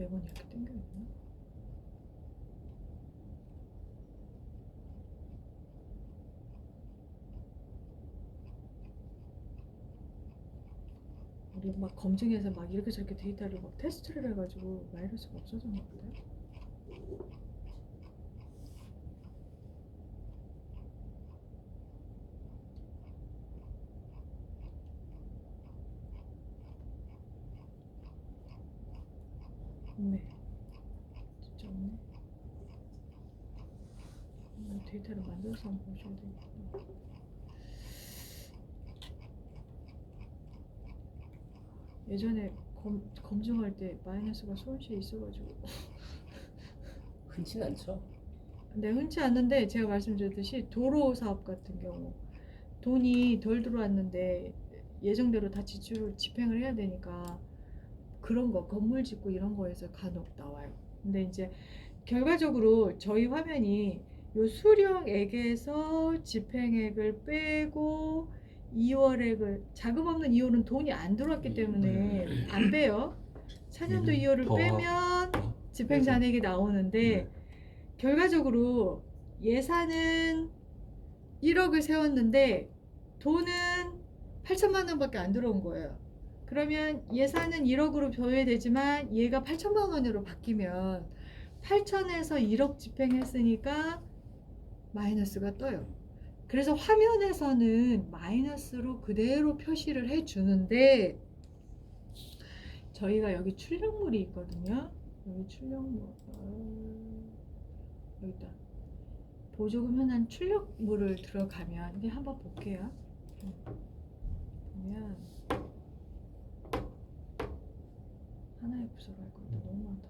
매번 이렇게 당겨 있나? 우리 막 검증해서 막 이렇게 저렇게 데이터를 막 테스트를 해가지고 바이러스가 없어졌나 보다. 없네. 진짜 없네. 데이터를 만들어서 한번 보셔야 되겠구나. 예전에 검증할 때 마이너스가 서울시에 있어가지고 흔치는 않죠. 근데 흔치 않는데 제가 말씀드렸듯이 도로 사업 같은 경우 돈이 덜 들어왔는데 예정대로 다 지출 집행을 해야 되니까 그런 거 건물 짓고 이런 거에서 간혹 나와요. 근데 이제 결과적으로 저희 화면이 요 수령액에서 집행액을 빼고 2월액을 자금 없는 2월은 돈이 안 들어왔기 때문에 안 빼요. 차년도 2월을 빼면 집행 잔액이 나오는데 결과적으로 예산은 1억을 세웠는데 돈은 8천만 원밖에 안 들어온 거예요. 그러면 예산은 1억으로 조회되지만 얘가 8천만 원으로 바뀌면 8천에서 1억 집행했으니까 마이너스가 떠요. 그래서 화면에서는 마이너스로 그대로 표시를 해주는데 저희가 여기 출력물이 있거든요. 여기 출력물 여기다 보조금 현황 출력물을 들어가면 이제 한번 볼게요. 보면 하나의 부서로 할 건데 너무 많다.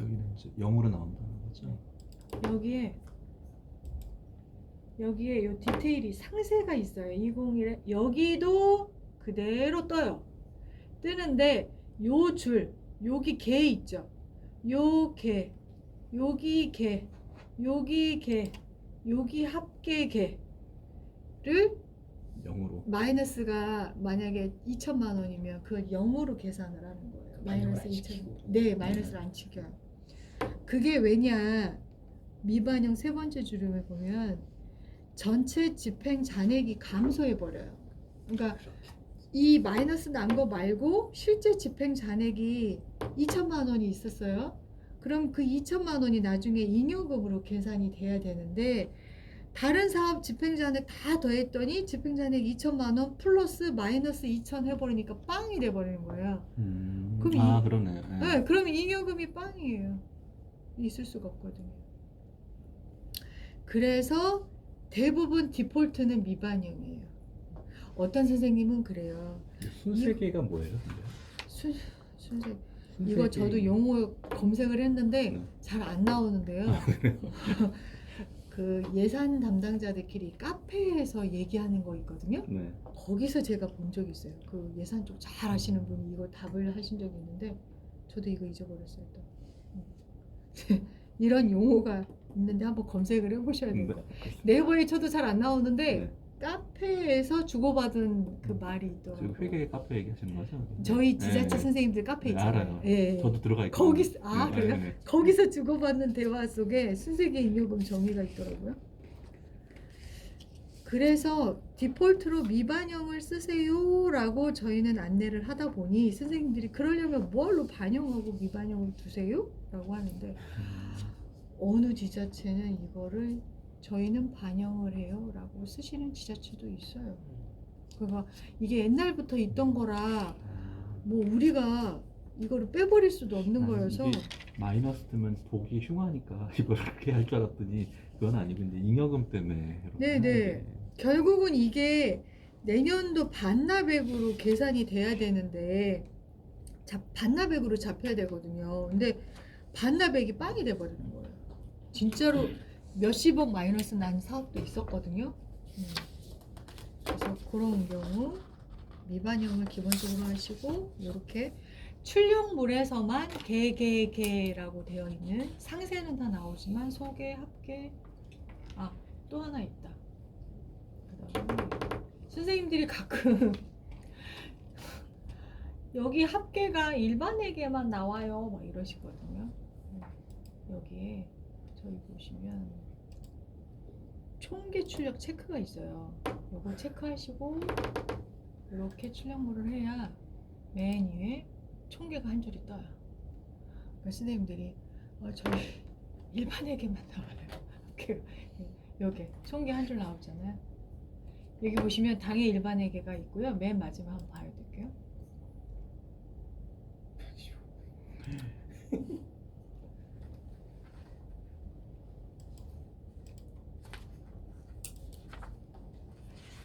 여기는 이제 0으로 나온다는 거죠? 여기에 요 디테일이 상세가 있어요. 201에 여기도 그대로 떠요. 뜨는데 요 줄 여기 개 있죠. 요 개 여기 개 여기 개 여기 합계 개를 0으로 마이너스가 만약에 2천만 원이면 그걸 0으로 계산을 하는 거예요. 마이너스 2천. 네, 마이너스를 안 치켜요. 그게 왜냐? 미반영 세 번째 줄에 보면 전체 집행 잔액이 감소해 버려요. 그러니까 이 마이너스 난 거 말고 실제 집행 잔액이 2천만 원이 있었어요. 그럼 그 2천만 원이 나중에 잉여금으로 계산이 돼야 되는데 다른 사업 집행 잔액 다 더했더니 집행 잔액 2천만 원 플러스 마이너스 2천 해버리니까 빵이 돼버리는 거예요. 그럼 그러네. 네, 그러면 잉여금이 빵이에요. 있을 수가 없거든요. 그래서 대부분 디폴트는 미반영이에요. 어떤 선생님은 그래요. 순세계가 뭐예요? 순세 이거 저도 용어 검색을 했는데 네. 잘 안 나오는데요. 그 예산 담당자들끼리 카페에서 얘기하는 거 있거든요. 네. 거기서 제가 본 적이 있어요. 그 예산 쪽 잘 아시는 분이 이거 답을 하신 적이 있는데 저도 이거 잊어버렸어요. 또. 이런 용어가 있는데 한번 검색을 해보셔야 돼요. 네이버에 쳐도 잘 안 나오는데 네. 카페에서 주고받은 그 말이 있더라고요. 지금 회계 카페 얘기하시는 거죠? 저희 지자체 네. 선생님들 카페 있잖아요. 알아요. 예. 저도 들어가 있고. 거기 그래요? 거기서 주고받는 대화 속에 순세계 잉여금 정의가 있더라고요. 그래서 디폴트로 미반영을 쓰세요라고 저희는 안내를 하다 보니 선생님들이 그러려면 뭘로 반영하고 미반영을 두세요라고 하는데 어느 지자체는 이거를 저희는 반영을 해요라고 쓰시는 지자체도 있어요. 그러니까 이게 옛날부터 있던 거라 뭐 우리가 이거를 빼버릴 수도 없는 거여서 이게 마이너스 뜨면 보기 흉하니까 이걸 그렇게 할 줄 알았더니 그건 아니고 이제 잉여금 때문에 네네. 결국은 이게 내년도 반납액으로 계산이 돼야 되는데 반납액으로 잡혀야 되거든요. 근데 반납액이 빵이 돼버리는 거예요. 진짜로 몇십억 마이너스 난 사업도 있었거든요. 그래서 그런 경우 미반영을 기본적으로 하시고 이렇게 출력물에서만 개개개라고 되어 있는 상세는 다 나오지만 소개, 합계 또 하나 있다. 그다음에 선생님들이 가끔 여기 합계가 일반에게만 나와요. 막 이러시거든요. 여기에 저희 보시면 총계 출력 체크가 있어요. 요거 체크하시고 이렇게 출력물을 해야 맨 위에 총계가 한 줄이 떠요. 그러니까 선생님들이 저희 일반에게만 나와요. 여기 총계 한 줄 나오잖아요. 여기 보시면 당의 일반에게가 있고요. 맨 마지막 한번 봐야 될게요.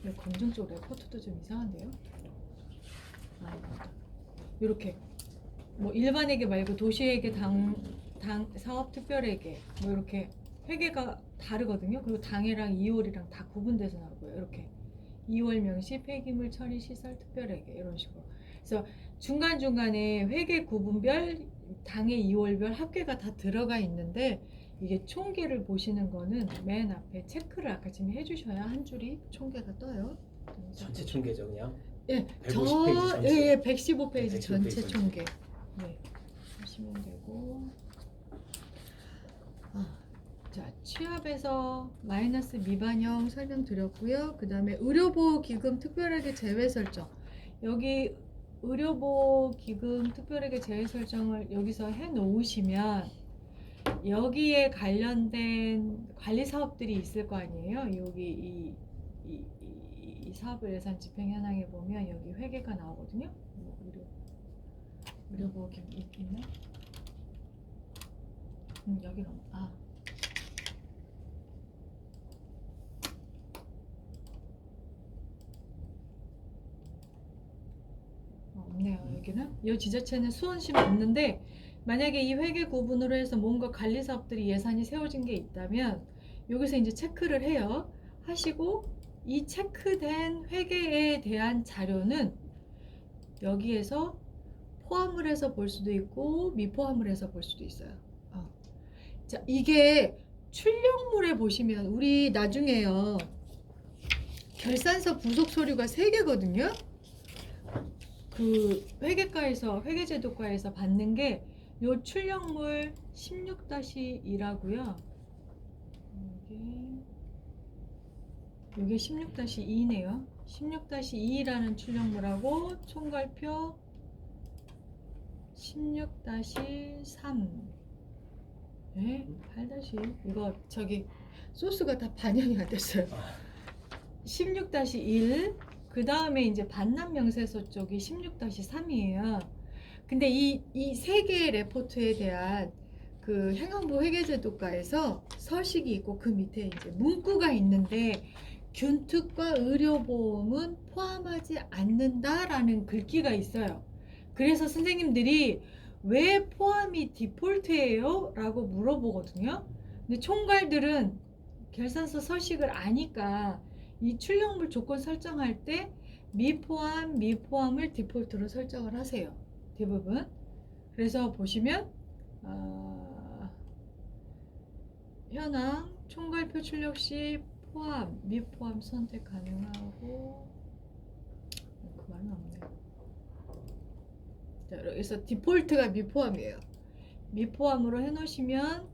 이 검정 쪽 레포트도 좀 이상한데요? 이렇게 뭐 일반에게 말고 도시에게 당 사업 특별에게 뭐 이렇게 회계가 다르거든요. 그리고 당해랑 2월이랑 다 구분돼서 나오고요. 이렇게 2월 명시 폐기물 처리 시설 특별에게 이런 식으로. 그래서 중간중간에 회계 구분별 당해 2월별 합계가 다 들어가 있는데 이게 총계를 보시는 거는 맨 앞에 체크를 아까 지금 해주셔야 한 줄이 총계가 떠요. 전체 총계죠 그냥. 예, 150페이지 전체. 예, 115페이지 115 전체 페이지 총계. 네, 하시면 되고. 자, 취합에서 마이너스 미반영 설명드렸고요. 그 다음에 의료보호기금 특별하게 제외 설정. 여기 의료보호기금 특별하게 제외 설정을 여기서 해 놓으시면 여기에 관련된 관리 사업들이 있을 거 아니에요. 여기 이 사업을 예산 집행 현황에 보면 여기 회계가 나오거든요. 의료보호기금 있네. 여기가 없네요. 여기는 이 지자체는 수원시는 없는데 만약에 이 회계 구분으로 해서 뭔가 관리 사업들이 예산이 세워진 게 있다면 여기서 이제 체크를 해요. 하시고 이 체크된 회계에 대한 자료는 여기에서 포함을 해서 볼 수도 있고 미포함을 해서 볼 수도 있어요. 자, 이게 출력물에 보시면 우리 나중에요. 결산서 부속 서류가 3개거든요. 그 회계과에서 회계제도과에서 받는 게 요 출력물 16-2라고요. 이게 16-2네요. 16-2라는 출력물하고 총괄표 16-3. 네, 8- 이거 저기 소스가 다 반영이 안 됐어요. 16-1. 그 다음에 이제 반납 명세서 쪽이 16-3이에요. 근데 이 세 개의 레포트에 대한 그 행안부 회계제도과에서 서식이 있고 그 밑에 이제 문구가 있는데 균특과 의료보험은 포함하지 않는다라는 글귀가 있어요. 그래서 선생님들이 왜 포함이 디폴트예요? 라고 물어보거든요. 근데 총괄들은 결산서 서식을 아니까 이 출력물 조건 설정할 때 미포함, 미포함을 디폴트로 설정을 하세요. 대부분. 그래서 보시면 현황 총괄표 출력 시 포함, 미포함 선택 가능하고 그 말은 없네요. 자, 그래서 디폴트가 미포함이에요. 미포함으로 해놓으시면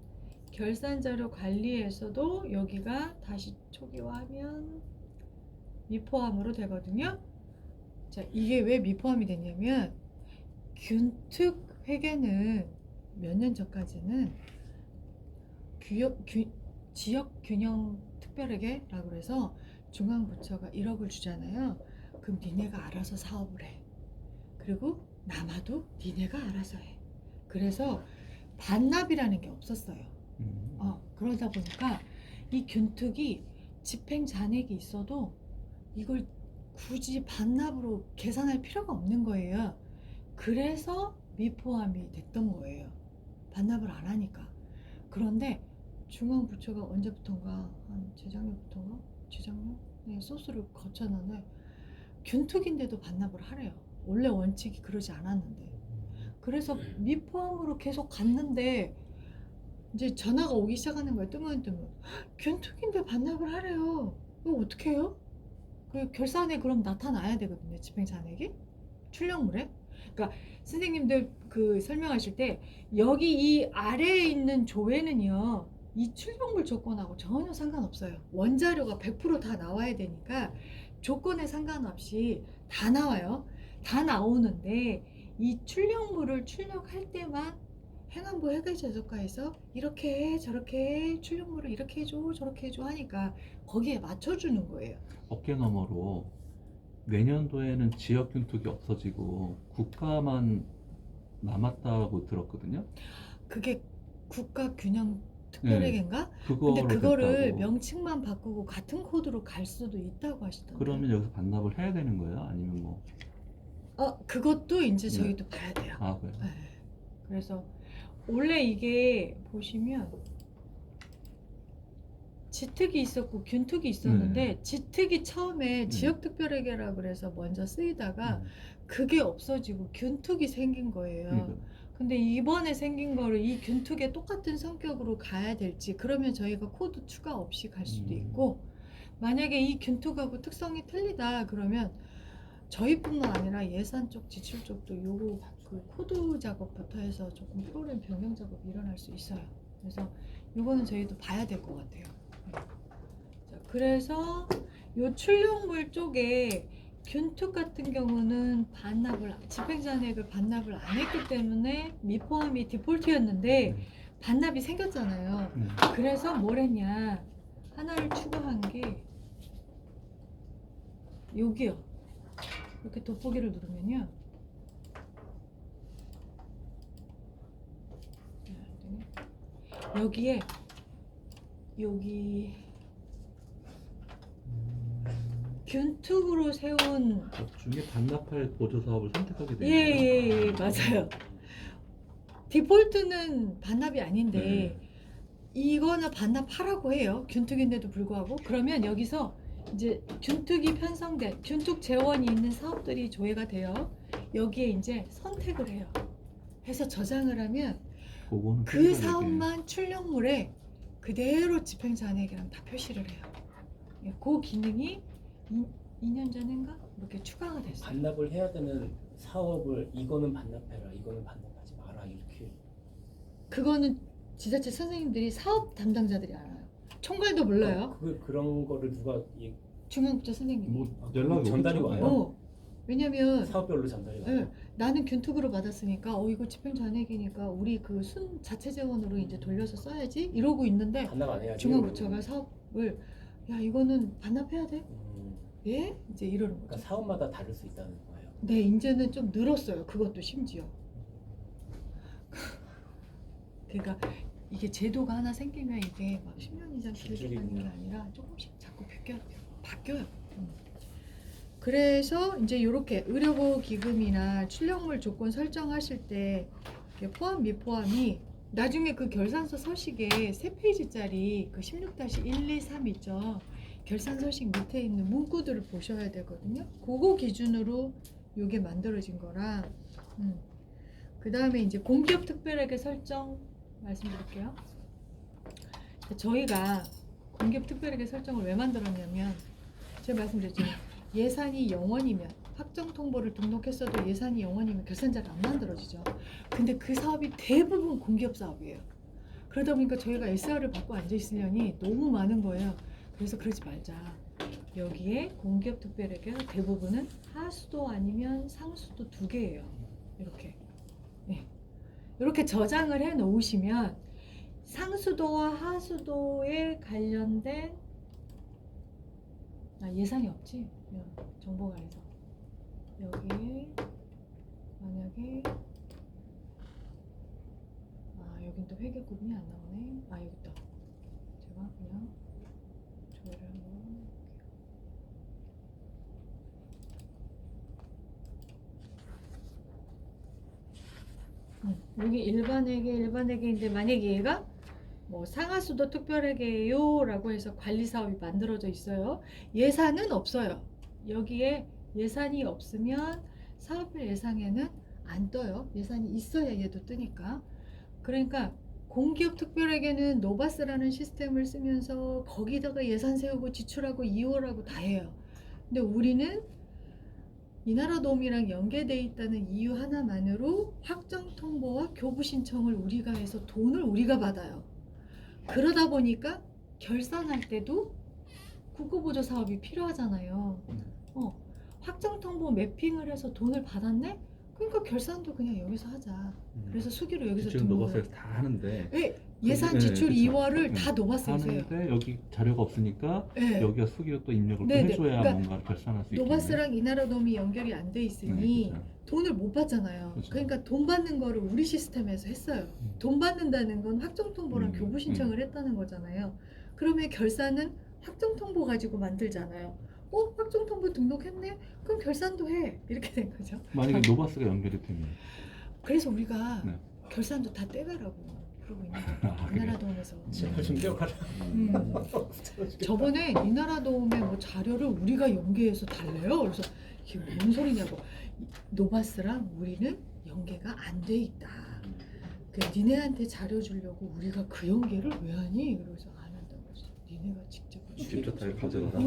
결산자료 관리에서도 여기가 다시 초기화하면 미포함으로 되거든요. 자, 이게 왜 미포함이 됐냐면 균특 회계는 몇 년 전까지는 지역균형 특별회계라고 해서 중앙부처가 1억을 주잖아요. 그럼 니네가 알아서 사업을 해. 그리고 남아도 니네가 알아서 해. 그래서 반납이라는 게 없었어요. 그러다 보니까 이 균특이 집행 잔액이 있어도 이걸 굳이 반납으로 계산할 필요가 없는 거예요. 그래서 미포함이 됐던 거예요. 반납을 안 하니까. 그런데 중앙부처가 언제부턴가 한 재작년부터인가? 재작년? 네, 소스를 거쳤는데 균특인데도 반납을 하래요. 원래 원칙이 그러지 않았는데. 그래서 미포함으로 계속 갔는데 이제 전화가 오기 시작하는 거예요. 뜨문뜨문. 균특인데 반납을 하래요. 이거 어떻게 해요? 그 결산에 그럼 나타나야 되거든요. 집행 잔액이. 출력물에. 그러니까 선생님들 그 설명하실 때 여기 이 아래에 있는 조회는요. 이 출력물 조건하고 전혀 상관없어요. 원자료가 100% 다 나와야 되니까 조건에 상관없이 다 나와요. 다 나오는데 이 출력물을 출력할 때만 행안부 회계제도과에서 이렇게 해 저렇게 해 출력물을 이렇게 해줘 저렇게 해줘 하니까 거기에 맞춰주는 거예요. 어깨 너머로 내년도에는 지역 균특이 없어지고 국가만 남았다고 들었거든요. 그게 국가균형 특별회계인가? 그거로 근데 그거를 됐다고. 명칭만 바꾸고 같은 코드로 갈 수도 있다고 하시던데. 그러면 여기서 반납을 해야 되는 거예요? 아니면 뭐? 그것도 이제 네. 저희도 봐야 돼요. 아 그래요? 네. 그래서 원래 이게 보시면 지특이 있었고 균특이 있었는데 지특이 처음에 지역특별회계라 그래서 먼저 쓰이다가 그게 없어지고 균특이 생긴 거예요. 그러니까 근데 이번에 생긴 거를 이 균특에 똑같은 성격으로 가야 될지 그러면 저희가 코드 추가 없이 갈 수도 있고 만약에 이 균특하고 특성이 틀리다 그러면 저희뿐만 아니라 예산 쪽 지출 쪽도 요거 그 코드 작업부터 해서 조금 프로그램 변경 작업이 일어날 수 있어요. 그래서 요거는 저희도 봐야 될 것 같아요. 자, 그래서 요 출력물 쪽에 균특 같은 경우는 집행잔액을 반납을 안 했기 때문에 미포함이 디폴트였는데 반납이 생겼잖아요. 그래서 뭘 했냐 하나를 추가한 게 여기요. 이렇게 돋보기를 누르면요. 여기에 여기 균특으로 세운 중에 반납할 보조 사업을 선택하게 되는 예, 맞아요. 디폴트는 반납이 아닌데 이거는 반납하라고 해요. 균특인데도 불구하고 그러면 여기서 이제 균특이 편성된 균특 재원이 있는 사업들이 조회가 돼요. 여기에 이제 선택을 해요. 해서 저장을 하면 그거는 그 필요하게. 사업만 출력물에 그대로 집행잔액이랑 다 표시를 해요. 예, 그 기능이 2년 전인가 이렇게 추가가 됐어요. 반납을 해야 되는 사업을 이거는 반납해라, 이거는 반납하지 마라 이렇게. 그거는 지자체 선생님들이 사업 담당자들이 알아요. 총괄도 몰라요. 그런 거를 누가 중앙부처 선생님. 뭐 연락이 전달이 오겠죠? 와요? 왜냐면 사업별로 전달이 와요. 예, 나는 균특으로 받았으니까 이거 집행잔액이니까 우리 그 순 자체 재원으로 이제 돌려서 써야지 이러고 있는데 반납 안 해야지. 중앙부처가 사업을 야 이거는 반납해야 돼? 음, 예? 이제 이러는 거죠. 그러니까 사업마다 다를 수 있다는 거예요. 네, 이제는 좀 늘었어요. 그것도 심지어. 그러니까 이게 제도가 하나 생기면 이게 막 10년 이상 기술이 계속하는 게 있구나. 아니라 조금씩 자꾸 바뀌어요. 그래서 이제 이렇게 의료보호 기금이나 출력물 조건 설정하실 때 이렇게 포함 미포함이 나중에 그 결산서 서식에 3페이지짜리 그 16-1, 2, 3 있죠. 결산 서식 밑에 있는 문구들을 보셔야 되거든요. 그거 기준으로 이게 만들어진 거라. 그 다음에 이제 공기업 특별하게 설정 말씀드릴게요. 저희가 공기업 특별하게 설정을 왜 만들었냐면 제가 말씀드렸죠. 예산이 0원이면 확정 통보를 등록했어도 예산이 0원이면 결산자가 안 만들어지죠. 근데 그 사업이 대부분 공기업 사업이에요. 그러다 보니까 저희가 SR을 받고 앉아 있으려니 너무 많은 거예요. 그래서 그러지 말자. 여기에 공기업 특별하게 대부분은 하수도 아니면 상수도 2개예요. 이렇게. 네. 이렇게 저장을 해 놓으시면 상수도와 하수도에 관련된 예산이 없지. 정보관에서 여기 만약에 여긴 또 회계 구분이 안 나오네. 여기 있다. 제가 그냥 조회를 한번 여기 일반회계인데 만약에 얘가 뭐 상하수도 특별회계예요 라고 해서 관리사업이 만들어져 있어요. 예산은 없어요. 여기에 예산이 없으면 사업별 예상에는 안 떠요. 예산이 있어야 얘도 뜨니까. 그러니까 공기업 특별회계는 노바스라는 시스템을 쓰면서 거기다가 예산 세우고 지출하고 이월하고 다 해요. 근데 우리는 이나라도움이랑 연계돼 있다는 이유 하나만으로 확정 통보와 교부 신청을 우리가 해서 돈을 우리가 받아요. 그러다 보니까 결산할 때도 국고보조 사업이 필요하잖아요. 확정 통보 매핑을 해서 돈을 받았네? 그러니까 결산도 그냥 여기서 하자. 그래서 수기로 여기서 지금 등록을. 노바스에서 다 하는데 예산 네, 지출 그쵸. 2월을 다 노바스에서 해요. 하는데 여기 자료가 없으니까 네. 여기가 수기로 또 입력을 또 네, 네. 해줘야 그러니까 뭔가를 결산할 수 있겠네. 노바스랑 이나라도움이 연결이 안 돼 있으니 그쵸. 돈을 못 받잖아요. 그쵸. 그러니까 돈 받는 거를 우리 시스템에서 했어요. 돈 받는다는 건 확정 통보랑 교부 신청을 했다는 거잖아요. 그러면 결산은 확정 통보 가지고 만들잖아요. 확정 통보 등록했네? 그럼 결산도 해. 이렇게 된 거죠. 만약에 노바스가 연결이 되면 그래서 우리가 네. 결산도 다 떼가라고 그러고 있는 아, 거예요. 그래요? 이나라도움에서. 제발 좀 떼어가라. 저번에 이나라도움의 뭐 자료를 우리가 연계해서 달래요. 그래서 이게 뭔 소리냐고. 노바스랑 우리는 연계가 안 돼 있다. 니네한테 자료 주려고 우리가 그 연계를 왜 하니? 그래서 안 한다고 했어. 니네가 직접 다 가져가라.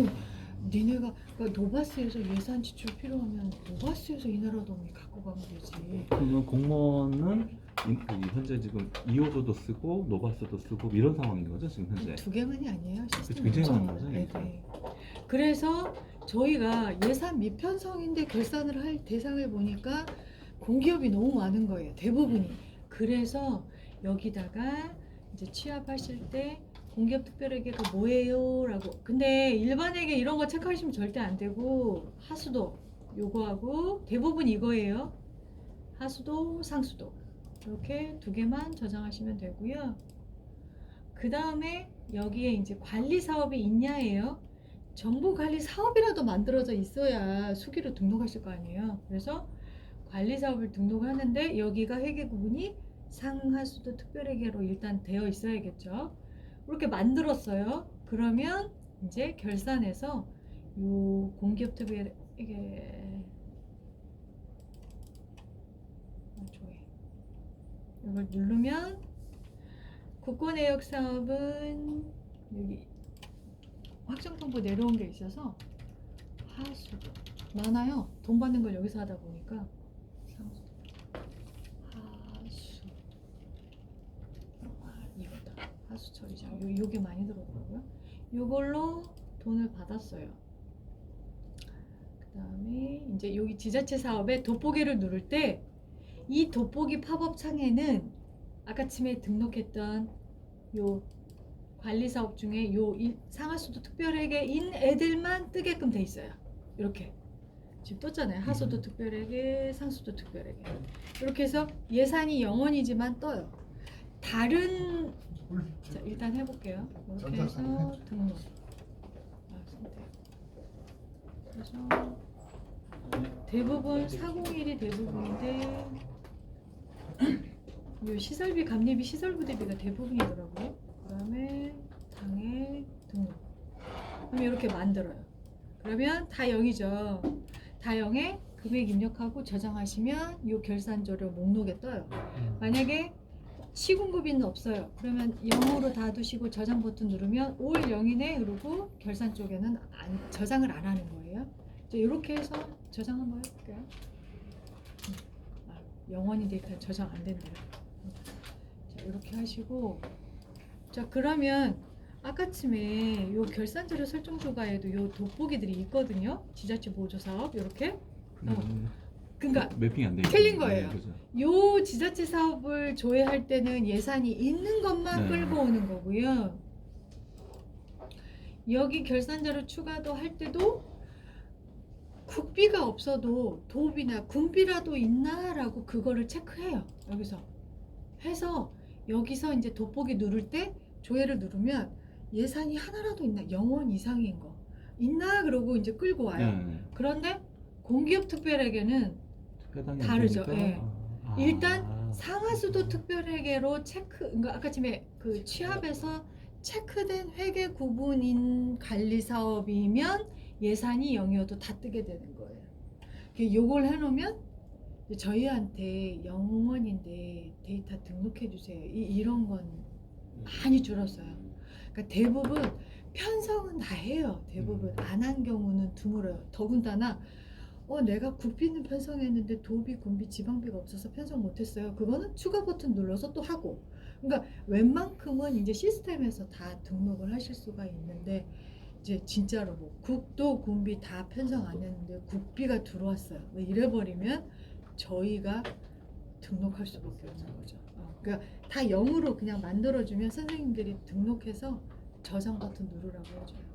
니네가 그러니까 노바스에서 예산 지출 필요하면 노바스에서 이나라도움이 갖고 가면 되지. 그러면 공무원은 현재 지금 이호도도 쓰고 노바스도 쓰고 이런 상황인 거죠 지금 현재. 두 개만이 아니에요. 시스템 굉장히 엄청 많은 거죠, 많아요. 이게. 네. 그래서 저희가 예산 미편성인데 결산을 할 대상을 보니까 공기업이 너무 많은 거예요. 대부분이. 그래서 여기다가 이제 취합하실 때 공기업 특별회계가 뭐예요? 라고. 근데 일반회계 이런 거 체크하시면 절대 안 되고 하수도 요거하고 대부분 이거예요. 하수도, 상수도. 이렇게 두 개만 저장하시면 되고요. 그 다음에 여기에 이제 관리 사업이 있냐예요. 정보 관리 사업이라도 만들어져 있어야 수기로 등록하실 거 아니에요. 그래서 관리 사업을 등록하는데 여기가 회계 구분이 상하수도 특별회계로 일단 되어 있어야겠죠. 이렇게 만들었어요. 그러면 이제 결산해서 요 공기업 특별회계 이걸 누르면 국고내역 사업은 여기 확정통보 내려온 게 있어서 하수도 많아요. 돈 받는 걸 여기서 하다 보니까 상수 하수 이거다. 하수 처리장 요게 많이 들어오더라고요. 요걸로 돈을 받았어요. 그 다음에 이제 여기 지자체 사업에 돋보기를 누를 때 이 돋보기 팝업 창에는 아까쯤에 등록했던 요 관리사업 중에 요 상하수도 특별회계인 애들만 뜨게끔 돼 있어요. 이렇게 지금 떴잖아요. 하수도 특별회계, 상수도 특별회계. 이렇게 해서 예산이 0원이지만 떠요. 다른 자 일단 해볼게요. 이렇게 해서 등록. 그래서 대부분 401이 대부분인데 요 시설비 감리비 시설부대비가 대부분이더라고요. 그다음에 당해 등록. 그럼 이렇게 만들어요. 그러면 다 0이죠. 다 0에 금액 입력하고 저장하시면 요 결산조료 목록에 떠요. 만약에 시군급이는 없어요. 그러면 0으로 다 두시고 저장 버튼 누르면 올 0이네 그러고 결산 쪽에는 저장을 안 하는 거예요. 이렇게 해서 저장 한번 해볼게요. 0원이 되니까 저장 안 된대요. 자, 이렇게 하시고 자 그러면 아까쯤에 요 결산자료 설정 조가에도 요 돋보기들이 있거든요. 지자체 보조사업 이렇게. 그러니까 매핑이 안 돼. 틀린 거예요. 그죠? 요 지자체 사업을 조회할 때는 예산이 있는 것만 네. 끌고 오는 거고요. 여기 결산자료 추가도 할 때도 국비가 없어도 도비나 군비라도 있나라고 그거를 체크해요. 여기서 해서 여기서 이제 돋보기 누를 때 조회를 누르면 예산이 하나라도 있나 0원 이상인 거 있나 그러고 이제 끌고 와요. 네. 그런데 공기업 특별회계는 해당이 안 다르죠. 되니까? 예. 일단 상하수도 특별회계로 체크, 그러니까 아까쯤에 그 취합에서 체크된 회계 구분인 관리 사업이면 예산이 0이어도 다 뜨게 되는 거예요. 요걸 해놓으면 저희한테 0원인데 데이터 등록해 주세요. 이런 건 많이 줄었어요. 그러니까 대부분 편성은 다 해요. 대부분 안 한 경우는 드물어요. 더군다나 내가 국비는 편성했는데 도비, 군비, 지방비가 없어서 편성 못했어요. 그거는 추가 버튼 눌러서 또 하고. 그러니까 웬만큼은 이제 시스템에서 다 등록을 하실 수가 있는데 이제 진짜로 뭐 국도, 군비 다 편성 안 했는데 국비가 들어왔어요. 뭐 이래버리면 저희가 등록할 수밖에 없는 거죠. 그러니까 다 0으로 그냥 만들어주면 선생님들이 등록해서 저장 버튼 누르라고 해줘요.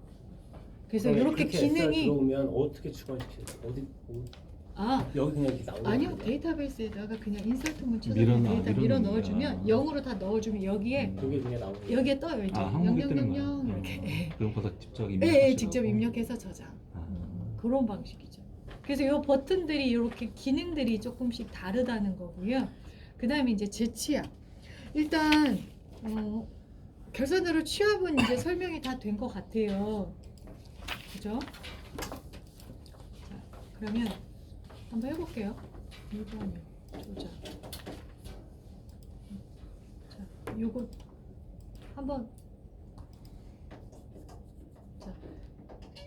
그래서 이렇게 기능이 들어오면 어떻게 추가시켜요? 여기 그냥 이렇게 나오는 아니요, 거예요? 데이터베이스에다가 그냥 인서트문 쳐서 밀어 그냥 넣어, 데이터 밀어 밀어 넣는 넣어주면 거야. 0으로 다 넣어주면 여기에 그게 그냥 나오는 거예요? 여기에 떠요 이제 한국에 뜨는 거야. 0000 이렇게. 그럼 거기서 직접 예, 입력하시라고. 직접 입력해서 저장. 아. 그런 방식이죠. 그래서 이 버튼들이 이렇게 기능들이 조금씩 다르다는 거고요. 그 다음에 이제 재취합. 일단 결선으로 취합은 이제 설명이 다 된 것 같아요. 그죠? 자, 그러면 한번 해볼게요. 1번이요. 조작. 자, 요거 한번 자,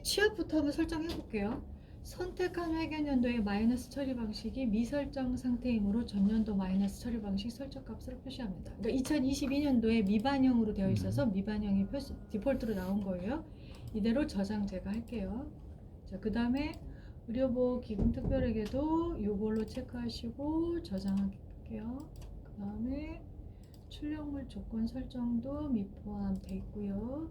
취합부터 한번 설정해 볼게요. 선택한 회계연도의 마이너스 처리 방식이 미설정 상태이므로 전년도 마이너스 처리 방식 설정값으로 표시합니다. 그러니까 2022년도에 미반영으로 되어 있어서 미반영이 디폴트로 나온 거예요. 이대로 저장 제가 할게요. 자, 그 다음에 의료보호 기금 특별회계도 이걸로 체크하시고 저장할게요. 그 다음에 출력물 조건 설정도 미포함돼 있고요.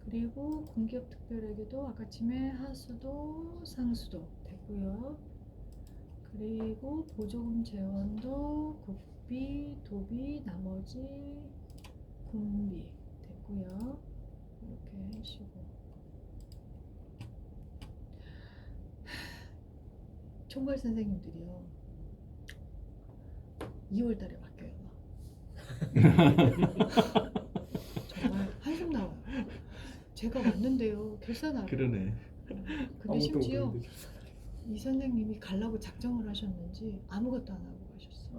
그리고 공기업 특별회계도 아까쯤에 하수도 상수도 됐고요. 그리고 보조금 재원도 국비, 도비, 나머지 군비 됐고요. 이렇게 하시고 총괄 선생님들이요 2월달에 바뀌어요. 정말 한숨 나와요. 제가 왔는데요 결산하러. 그러네. 근데 심지어 이 선생님이 가려고 작정을 하셨는지 아무것도 안 하고 가셨어.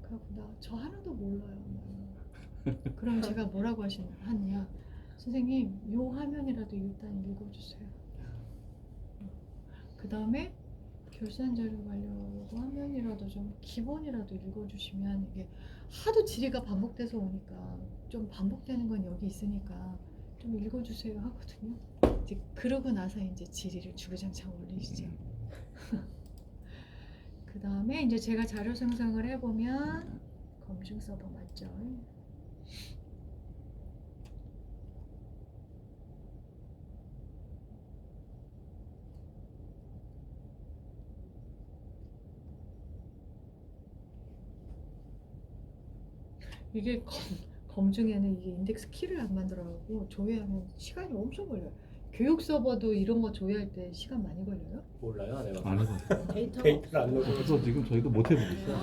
그래갖고 저 하나도 몰라요. 그럼 제가 뭐라고 하느냐, 선생님 요 화면이라도 일단 읽어주세요. 그 다음에 결산 자료 가려고 화면이라도 좀 기본이라도 읽어주시면, 이게 하도 질의가 반복돼서 오니까 좀 반복되는 건 여기 있으니까 좀 읽어주세요 하거든요. 이제 그러고 나서 이제 질의를 주구장창 올리시죠. 그 다음에 이제 제가 자료 생성을 해보면 검증 서버 맞죠? 이게 검증에는 이게 인덱스 키를 안 만들어가고 조회하면 시간이 엄청 걸려요. 교육 서버도 이런 거 조회할 때 시간 많이 걸려요? 몰라요, 안 해봤어요. 안 해봤어요. 데이터를 안 넣고 그래서 지금 저희도 못 해보고 있어요.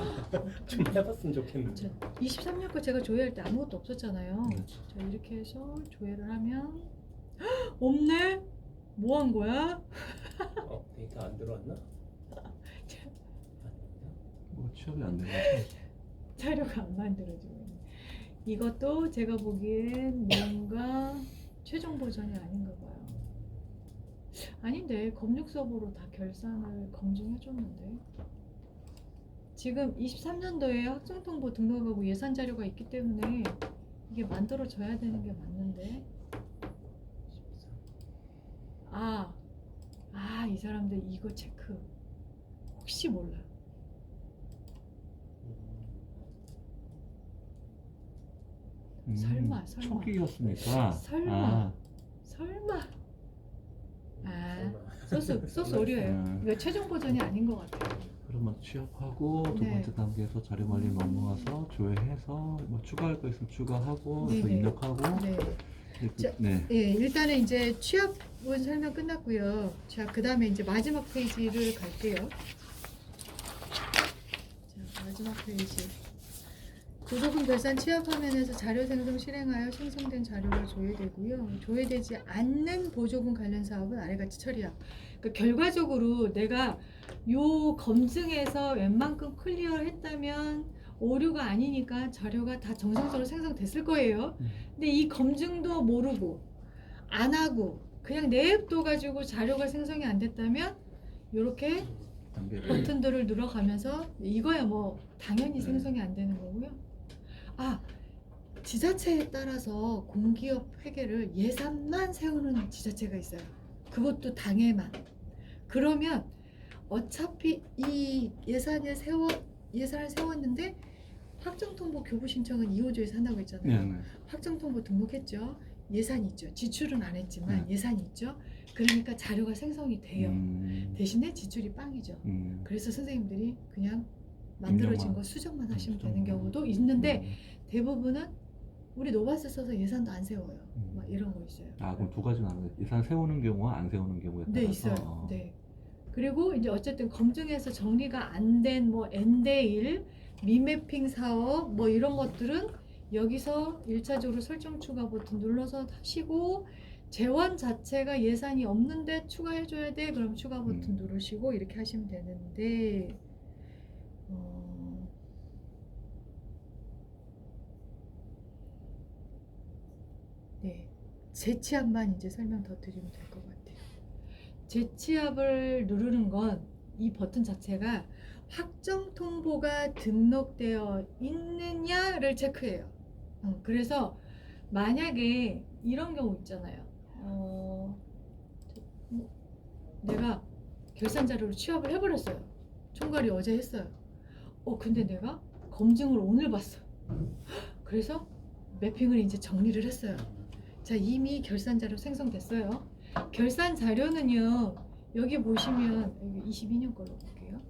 좀 해봤으면 좋겠는데. 23년 거 제가 조회할 때 아무것도 없었잖아요. 네. 자, 이렇게 해서 조회를 하면 헉, 없네? 뭐 한 거야? 데이터 안 들어왔나? 뭐 취업이 안 되고. 자료가 안 만들어지고 있네. 이것도 제가 보기엔 뭔가 최종 버전이 아닌가 봐요. 아닌데 검육 서버로 다 결산을 검증해줬는데, 지금 23년도에 학생통보 등록하고 예산 자료가 있기 때문에 이게 만들어져야 되는 게 맞는데, 이 사람들 이거 체크 혹시 몰라. 설마. 초기였으니까. 설마. 소스 오류예요. 이거 최종 버전이 아닌 것 같아요. 그러면 취업하고 두 네. 번째 단계에서 자료 관리 넘어와서 조회해서 뭐 추가할 거 있으면 추가하고 네네. 또 입력하고. 네. 이제 자, 네. 예, 일단은 이제 취업은 설명 끝났고요. 자, 그 다음에 이제 마지막 페이지를 갈게요. 자, 마지막 페이지. 보조금 결산 취합 화면에서 자료 생성 실행하여 생성된 자료가 조회되고요. 조회되지 않는 보조금 관련 사업은 아래같이 처리함. 그러니까 결과적으로 내가 요 검증에서 웬만큼 클리어를 했다면 오류가 아니니까 자료가 다 정상적으로 생성됐을 거예요. 근데 이 검증도 모르고 안 하고 그냥 냅둬 가지고 자료가 생성이 안 됐다면 이렇게 단계를 버튼들을 눌러가면서 이거야 뭐 당연히 네. 생성이 안 되는 거고요. 아, 지자체에 따라서 공기업 회계를 예산만 세우는 지자체가 있어요. 그것도 당해만. 그러면 어차피 이 예산을 세웠는데 확정통보 교부 신청은 2호조에서 한다고 했잖아요. 네, 네. 확정통보 등록했죠. 예산이 있죠. 지출은 안 했지만 네. 예산이 있죠. 그러니까 자료가 생성이 돼요. 대신에 지출이 빵이죠. 그래서 선생님들이 그냥 만들어진 인정만. 거 수정만 하시면 수정만. 되는 경우도 있는데 대부분은 우리 노바스 써서 예산도 안 세워요. 막 이런 거 있어요. 아 그럼 두 가지 나눠. 예산 세우는 경우와 안 세우는 경우에 따라서. 네, 있어요. 네. 그리고 이제 어쨌든 검증해서 정리가 안 된 뭐 N대1 미매핑 사업 뭐 이런 것들은 여기서 1차적으로 설정 추가 버튼 눌러서 하시고 재원 자체가 예산이 없는데 추가해줘야 돼. 그럼 추가 버튼 누르시고 이렇게 하시면 되는데 네, 재취합만 이제 설명 더 드리면 될 것 같아요. 재취합을 누르는 건 이 버튼 자체가 확정 통보가 등록되어 있느냐를 체크해요. 그래서 만약에 이런 경우 있잖아요. 내가 결산 자료를 취합을 해버렸어요. 총괄이 어제 했어요. 근데 내가 검증을 오늘 봤어. 그래서 매핑을 이제 정리를 했어요. 자, 이미 결산 자료 생성됐어요. 결산 자료는요. 여기 보시면 여기 22년 걸로 볼게요.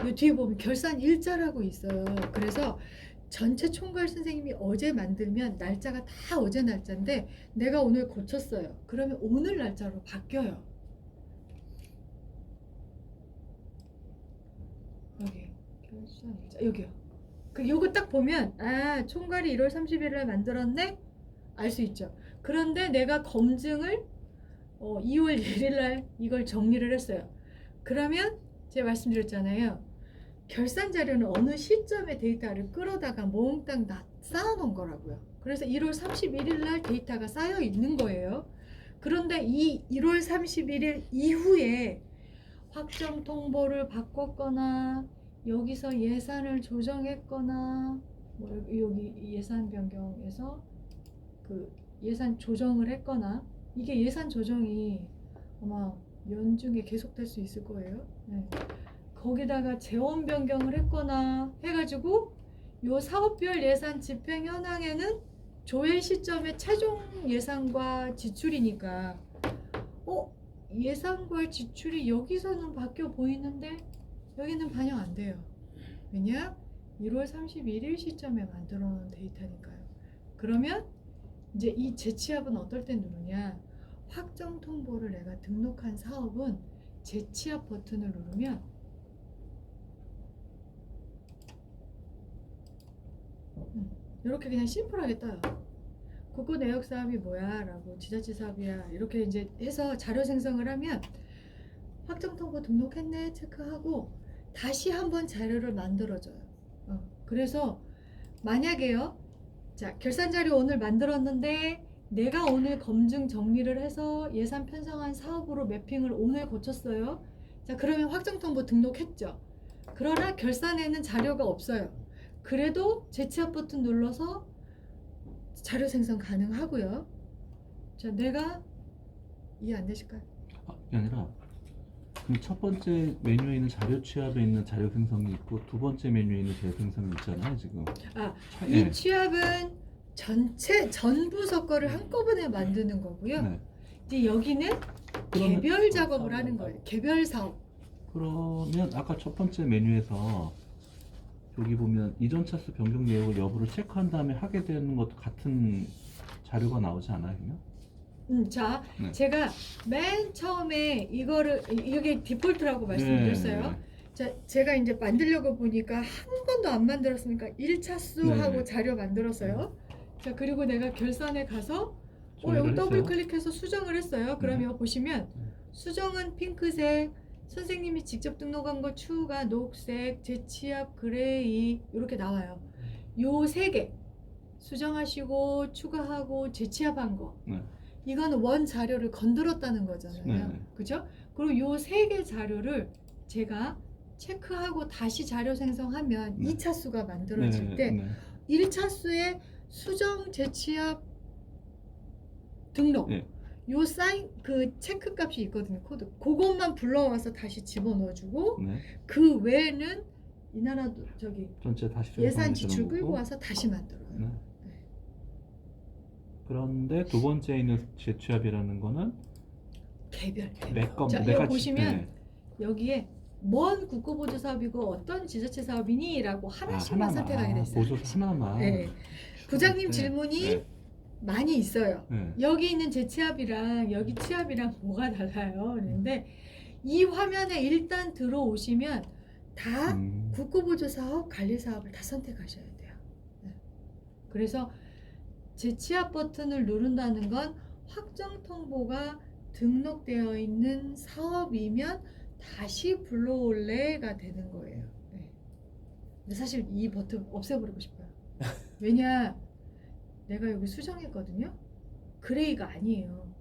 이 뒤에 보면 결산 일자라고 있어요. 그래서 전체 총괄 선생님이 어제 만들면 날짜가 다 어제 날짜인데 내가 오늘 고쳤어요. 그러면 오늘 날짜로 바뀌어요. 여기 결산 일자 여기요. 요거 딱 보면 아 총괄이 1월 30일에 만들었네 알 수 있죠. 그런데 내가 검증을 2월 1일날 이걸 정리를 했어요. 그러면 제가 말씀드렸잖아요. 결산 자료는 어느 시점에 데이터를 끌어다가 몽땅 다 쌓아놓은 거라고요. 그래서 1월 31일날 데이터가 쌓여 있는 거예요. 그런데 이 1월 31일 이후에 확정 통보를 바꿨거나 여기서 예산을 조정했거나 뭐 여기 예산 변경에서 그 예산 조정을 했거나 이게 예산 조정이 아마 연중에 계속될 수 있을 거예요. 네. 거기다가 재원 변경을 했거나 해가지고 요 사업별 예산 집행 현황에는 조회 시점의 최종 예산과 지출이니까 예산과 지출이 여기서는 바뀌어 보이는데 여기는 반영 안 돼요. 왜냐? 1월 31일 시점에 만들어 놓은 데이터니까요. 그러면 이제 이 재취합은 어떨 때 누르냐? 확정 통보를 내가 등록한 사업은 재취합 버튼을 누르면 이렇게 그냥 심플하게 떠요. 국고 내역 사업이 뭐야? 라고 지자체 사업이야. 이렇게 이제 해서 자료 생성을 하면 확정 통보 등록했네 체크하고 다시 한번 자료를 만들어줘요. 그래서 만약에요. 자, 결산 자료 오늘 만들었는데 내가 오늘 검증 정리를 해서 예산 편성한 사업으로 매핑을 오늘 고쳤어요. 자, 그러면 확정 통보 등록했죠. 그러나 결산에는 자료가 없어요. 그래도 재취합 버튼 눌러서 자료 생성 가능하고요. 자, 내가 이해 안 되실까요? 그게 아니라 그럼 첫 번째 메뉴에 있는 자료 취합에 있는 자료 생성이 있고 두 번째 메뉴에 있는 자료 생성이 있잖아요 지금. 이 취합은 전부 서거를 한꺼번에 만드는 거고요. 네. 이제 여기는 개별 작업을 하는 거예요. 개별 사업. 그러면 아까 첫 번째 메뉴에서 여기 보면 이전 차수 변경 내역을 여부를 체크한 다음에 하게 되는 것도 같은 자료가 나오지 않아요, 그러면? 자, 네. 제가 맨 처음에 이게 디폴트라고 말씀드렸어요. 네. 자, 제가 이제 만들려고 보니까 한 번도 안 만들었으니까 1차수하고 네. 자료 만들었어요. 자, 그리고 내가 결산에 가서 조회를 여기 더블 했어요? 클릭해서 수정을 했어요. 그러면 보시면 수정은 핑크색, 선생님이 직접 등록한 거 추가, 녹색, 재취합, 그레이 이렇게 나와요. 요 세 개 수정하시고 추가하고 재취합한 거 네. 이거는 원 자료를 건드렸다는 거잖아요. 네. 그죠? 그리고 요 세 개 자료를 제가 체크하고 다시 자료 생성하면 네. 2차 수가 만들어질 때 네. 1차 수의 수정, 재취합, 등록 네. 요 사인 그 체크 값이 있거든요. 코드 그것만 불러와서 다시 집어넣어주고 네. 그 외에는 이 나라도 저기 전체 다시 예산 생성해 지출 주는 끌고 거고. 와서 다시 만들어요. 네. 그런데 두 번째 있는 재취합이라는 거는 개별. 자, 자, 내가 여기 보시면 네. 여기에 뭔 국고보조 사업이고 어떤 지자체 사업이니라고 하나씩만 하나만. 선택하게 됐어요. 보조사 하나만. 네. 부장님 네. 질문이 네. 많이 있어요. 네. 여기 있는 재취합이랑 여기 취합이랑 뭐가 달라요? 그런데 이 화면에 일단 들어오시면 다 국고보조 사업, 관리 사업을 다 선택하셔야 돼요. 네. 그래서 재취합 버튼을 누른다는 건 확정 통보가 등록되어 있는 사업이면 다시 불러올래가 되는 거예요. 네. 근데 사실 이 버튼 없애버리고 싶어요. 왜냐? 내가 여기 수정했거든요. 그레이가 아니에요.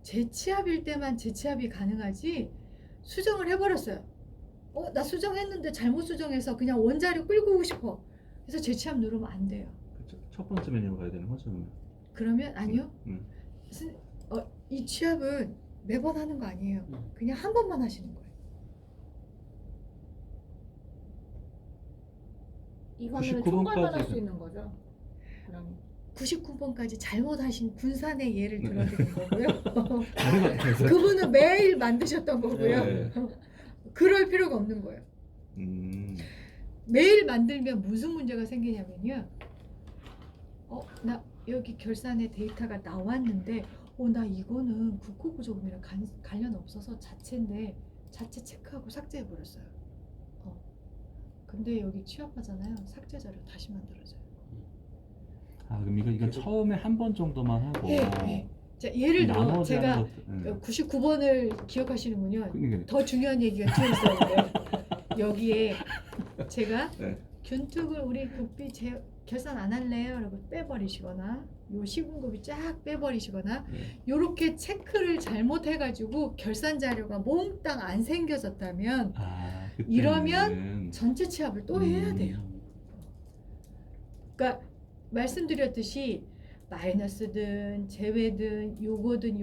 재취합일 때만 재취합이 가능하지 수정을 해버렸어요. 나 수정했는데 잘못 수정해서 그냥 원자료 끌고 오고 싶어. 그래서 재취합 누르면 안 돼요. 그쵸. 첫 번째 메뉴로 가야 되는 거죠. 그러면 아니요. 음. 이 취합은 매번 하는 거 아니에요. 그냥 한 번만 하시는 거예요. 이거는 99번까지 총괄받을 수 있는 거죠. 그럼 99번까지 잘못하신 군산의 예를 들어드린 거고요. 다른 것 같아서. 그분은 매일 만드셨던 거고요. 네. 그럴 필요가 없는 거예요. 매일 만들면 무슨 문제가 생기냐면요. 나 여기 결산의 데이터가 나왔는데 나 이거는 국고보조금이랑 관련 없어서 자체인데 자체 체크하고 삭제해 버렸어요. 근데 여기 취합하잖아요. 삭제 자료 다시 만들어져요. 그럼 이건 처음에 한 번 정도만 하고. 예. 자, 예를 들어 나머지 제가 하는 것들, 99번을 기억하시는군요. 그러니까. 더 중요한 얘기가 뒤에 있어요. 여기에 제가 네. 균특을 우리 국비 결산 안 할래요? 라고 빼버리시거나 요 시군급이 쫙 빼버리시거나 네. 요렇게 체크를 잘못해가지고 결산 자료가 몽땅 안 생겨졌다면 그때는. 이러면 전체 취합을 또 해야 돼요. 그러니까 말씀드렸듯이 마이너스든 제외든 요거든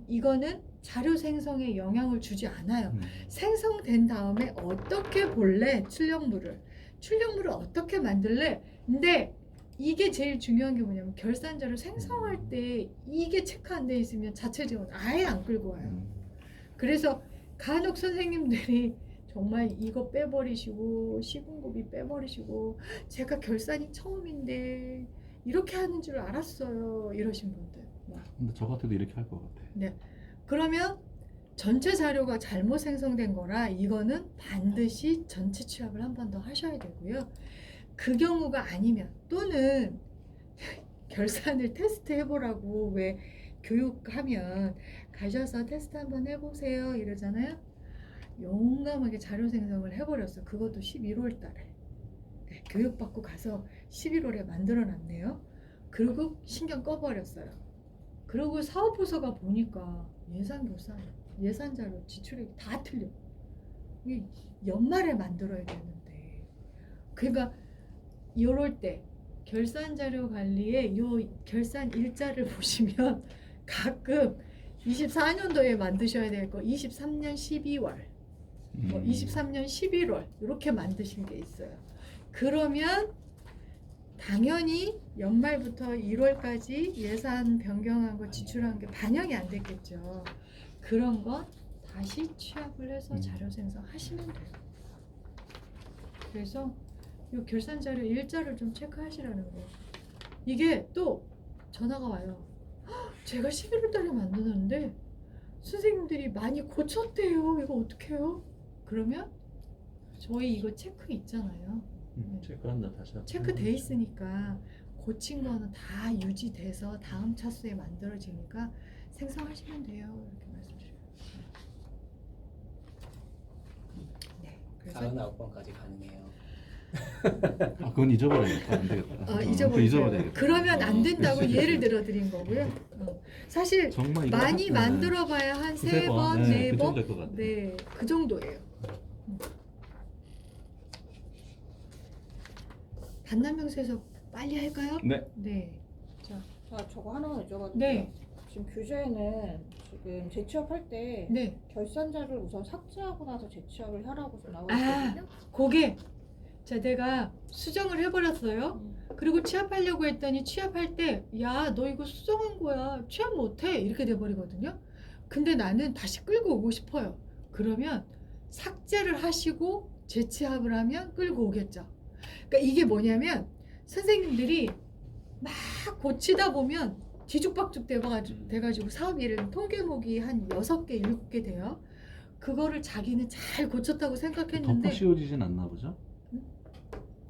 이거는 자료 생성에 영향을 주지 않아요. 생성된 다음에 어떻게 볼래? 출력물을 어떻게 만들래? 근데 이게 제일 중요한 게 뭐냐면 결산 자료 생성할 때 이게 체크 안 돼 있으면 자체 지원 아예 안 끌고 와요. 그래서 간혹 선생님들이 정말 이거 빼버리시고 시군급이 빼버리시고 제가 결산이 처음인데 이렇게 하는 줄 알았어요 이러신 분들. 근데 저 같아도 이렇게 할 것 같아. 네. 그러면 전체 자료가 잘못 생성된 거라 이거는 반드시 전체 취합을 한 번 더 하셔야 되고요. 그 경우가 아니면 또는 결산을 테스트 해보라고 왜 교육하면 가셔서 테스트 한번 해보세요 이러잖아요. 용감하게 자료 생성을 해버렸어. 그것도 11월 달에. 네, 교육받고 가서 11월에 만들어놨네요. 그리고 신경 꺼버렸어요. 그리고 사업부서가 보니까 예산 자료 지출액이 다 틀려. 이 연말에 만들어야 되는데. 그러니까 이럴 때 결산 자료 관리에 요 결산 일자를 보시면 가끔 24년도에 만드셔야 될 거 23년 12월 23년 11월 이렇게 만드신 게 있어요. 그러면 당연히 연말부터 1월까지 예산 변경한 거 지출한 게 반영이 안 됐겠죠. 그런 건 다시 취합을 해서 자료 생성하시면 돼요. 그래서 이 결산 자료 일자를 좀 체크하시라는 거예요. 이게 또 전화가 와요. 제가 11월 달에 만드는데 선생님들이 많이 고쳤대요. 이거 어떡해요? 그러면 저희 이거 체크 있잖아요. 체크한다 다시. 체크돼 있으니까 고친 거는 다 유지돼서 다음 차수에 만들어지니까 생성하시면 돼요. 이렇게 말씀드려요. 그래서 49번까지 가능해요. 아, 그건 잊어버려야겠다. 안 되겠다. 아, 그거 잊어버려야겠다. 그러면 안 된다고 그치. 예를 들어 드린 거고요. 사실 정말 이거 많이 네. 만들어봐야 한 두세 세 번, 번, 네, 네 그 번, 정도 될것 같아요. 네, 그 정도예요. 반남명세서 빨리 할까요? 네. 네. 자, 자, 저거 하나만 여쭤봐도 네. 돼요? 지금 교재에는 지금 재취업할 때 네. 결산자를 우선 삭제하고 나서 재취업을 하라고 좀 나와 아. 있거든요. 그게 자 내가 수정을 해버렸어요. 그리고 취합하려고 했더니 취합할 때 야 너 이거 수정한 거야 취합 못해 이렇게 돼버리거든요. 근데 나는 다시 끌고 오고 싶어요. 그러면 삭제를 하시고 재취합을 하면 끌고 오겠죠. 그러니까 이게 뭐냐면 선생님들이 막 고치다 보면 뒤죽박죽 돼가지고 사업 일은 통계목이 한 6개, 7개 돼요. 그거를 자기는 잘 고쳤다고 생각했는데 덮어 씌워지진 않나 보죠? 응?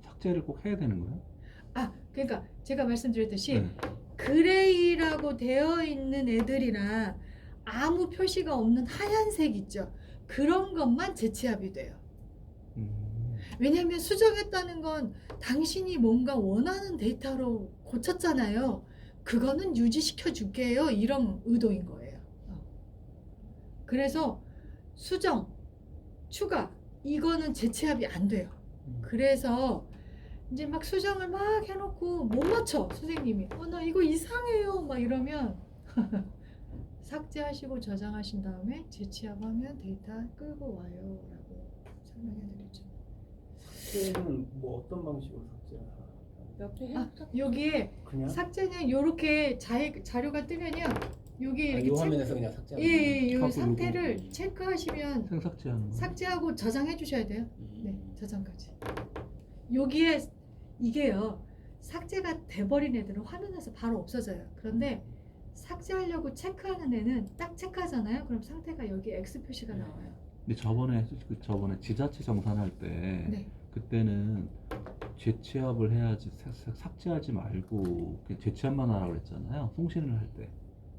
삭제를 꼭 해야 되는 거예요? 아 그러니까 제가 말씀드렸듯이 네. 그레이라고 되어 있는 애들이나 아무 표시가 없는 하얀색 있죠. 그런 것만 재취합이 돼요. 왜냐하면 수정했다는 건 당신이 뭔가 원하는 데이터로 고쳤잖아요. 그거는 유지시켜 줄게요. 이런 의도인 거예요. 그래서 수정, 추가 이거는 재취합이 안 돼요. 그래서 이제 막 수정을 막 해놓고 못 맞춰 선생님이 나 이거 이상해요 막 이러면 삭제하시고 저장하신 다음에 재취합하면 데이터 끌고 와요 라고 설명해드리죠. 삭제는 뭐 어떤 방식으로 삭제를 하나요? 옆에 아, 여기에 그냥? 삭제는 요렇게 자료가 뜨면요 여기 아, 이렇게 요 화면에서 그냥 삭제하는 예, 요 하고 상태를 요거. 체크하시면 생삭제하는 거. 삭제하고 저장해 주셔야 돼요. 네, 음. 저장까지. 여기에 이게요. 삭제가 돼버린 애들은 화면에서 바로 없어져요. 그런데 삭제하려고 체크하는 애는 딱 체크하잖아요. 그럼 상태가 여기 X 표시가 네. 나와요. 근데 저번에 지자체 정산할 때 네. 그때는 재취합을 해야지 삭제하지 말고 그냥 재취합만 하라고 그랬잖아요. 송신을 할 때.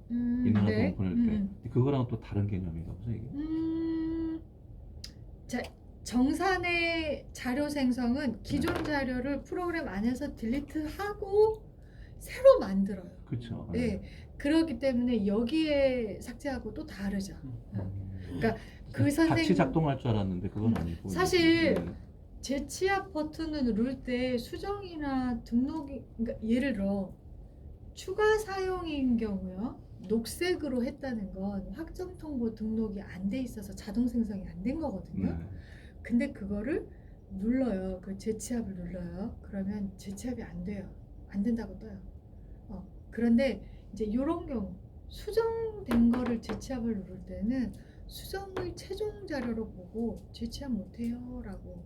인허가 보낼 때 그거랑 또 다른 개념인가 보죠 이게. 자 정산의 자료 생성은 기존 자료를 프로그램 안에서 딜리트하고 새로 만들어요. 그렇죠. 네, 그렇기 때문에 여기에 삭제하고 또 다르죠. 그러니까 그 같이 선생님 작동할 줄 알았는데 그건 아니고. 사실 네. 재취합 버튼을 누를 때 수정이나 등록이 그러니까 예를 들어 추가 사용인 경우요. 녹색으로 했다는 건 확정 통보 등록이 안 돼 있어서 자동 생성이 안 된 거거든요. 네. 근데 그거를 눌러요. 그 재취합을 눌러요. 그러면 재취합이 안 돼요. 안 된다고 떠요. 그런데 이제 이런 경우 수정된 거를 재취합을 누를 때는 수정을 최종 자료로 보고 재취합 못해요라고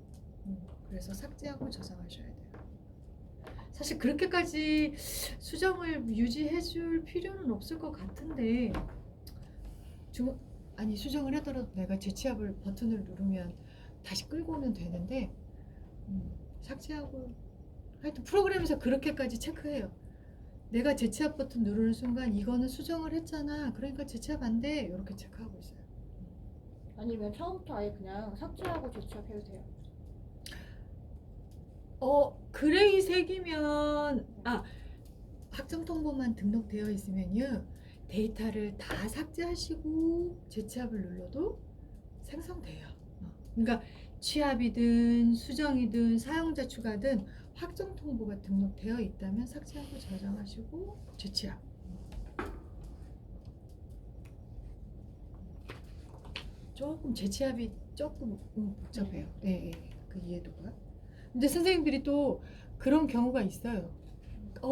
그래서 삭제하고 저장하셔야 돼요. 사실 그렇게까지 수정을 유지해줄 필요는 없을 것 같은데 아니 수정을 하더라도 내가 재취합을 버튼을 누르면 다시 끌고 오면 되는데 삭제하고 하여튼 프로그램에서 그렇게까지 체크해요. 내가 재취합 버튼 누르는 순간 이거는 수정을 했잖아. 그러니까 재취합 안 돼. 이렇게 체크하고 있어요. 아니면 처음부터 아예 그냥 삭제하고 재취업해도 돼요. 그레이 색이면 확정 통보만 등록되어 있으면요 데이터를 다 삭제하시고 재취합을 눌러도 생성돼요. 그러니까 취합이든 수정이든 사용자 추가든 확정 통보가 등록되어 있다면 삭제하고 저장하시고 재취합. 조금 재취합이 조금 복잡해요. 네, 그 이해도가. 근데 선생님들이 또 그런 경우가 있어요.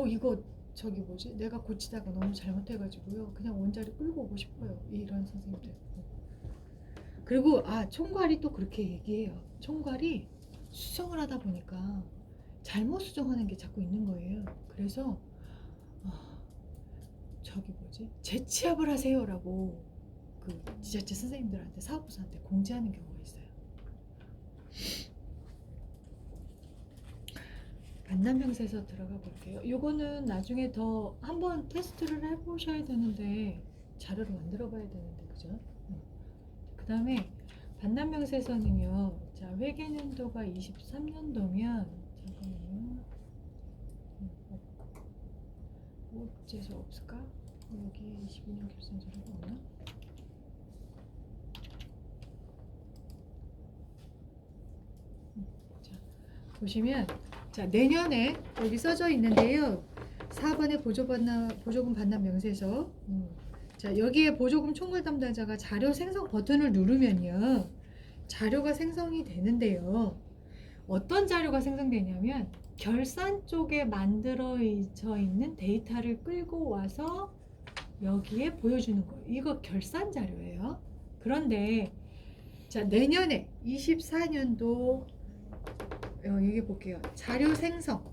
이거 저기 뭐지? 내가 고치다가 너무 잘못해가지고요. 그냥 원자료 끌고 오고 싶어요. 이런 선생님들. 그리고 총괄이 또 그렇게 얘기해요. 총괄이 수정을 하다 보니까 잘못 수정하는 게 자꾸 있는 거예요. 그래서 저기 뭐지? 재취합을 하세요라고 그 지자체 선생님들한테 사업부서한테 공지하는 경우가 있어요. 반남명세서 들어가 볼게요. 요거는 나중에 더 한번 테스트를 해보셔야 되는데 자료를 만들어 봐야 되는데 그죠? 그 다음에 반남명세서는요 자, 회계연도가 23년도면 잠깐만요. 어째서 없을까? 여기 22년 결산 자료가 없나? 자, 보시면 자, 내년에 여기 써져 있는데요. 4번에 보조금 반납 명세서. 자, 여기에 보조금 총괄 담당자가 자료 생성 버튼을 누르면요. 자료가 생성이 되는데요. 어떤 자료가 생성되냐면 결산 쪽에 만들어져 있는 데이터를 끌고 와서 여기에 보여주는 거예요. 이거 결산 자료예요. 그런데 자, 내년에 24년도 여기 볼게요. 자료 생성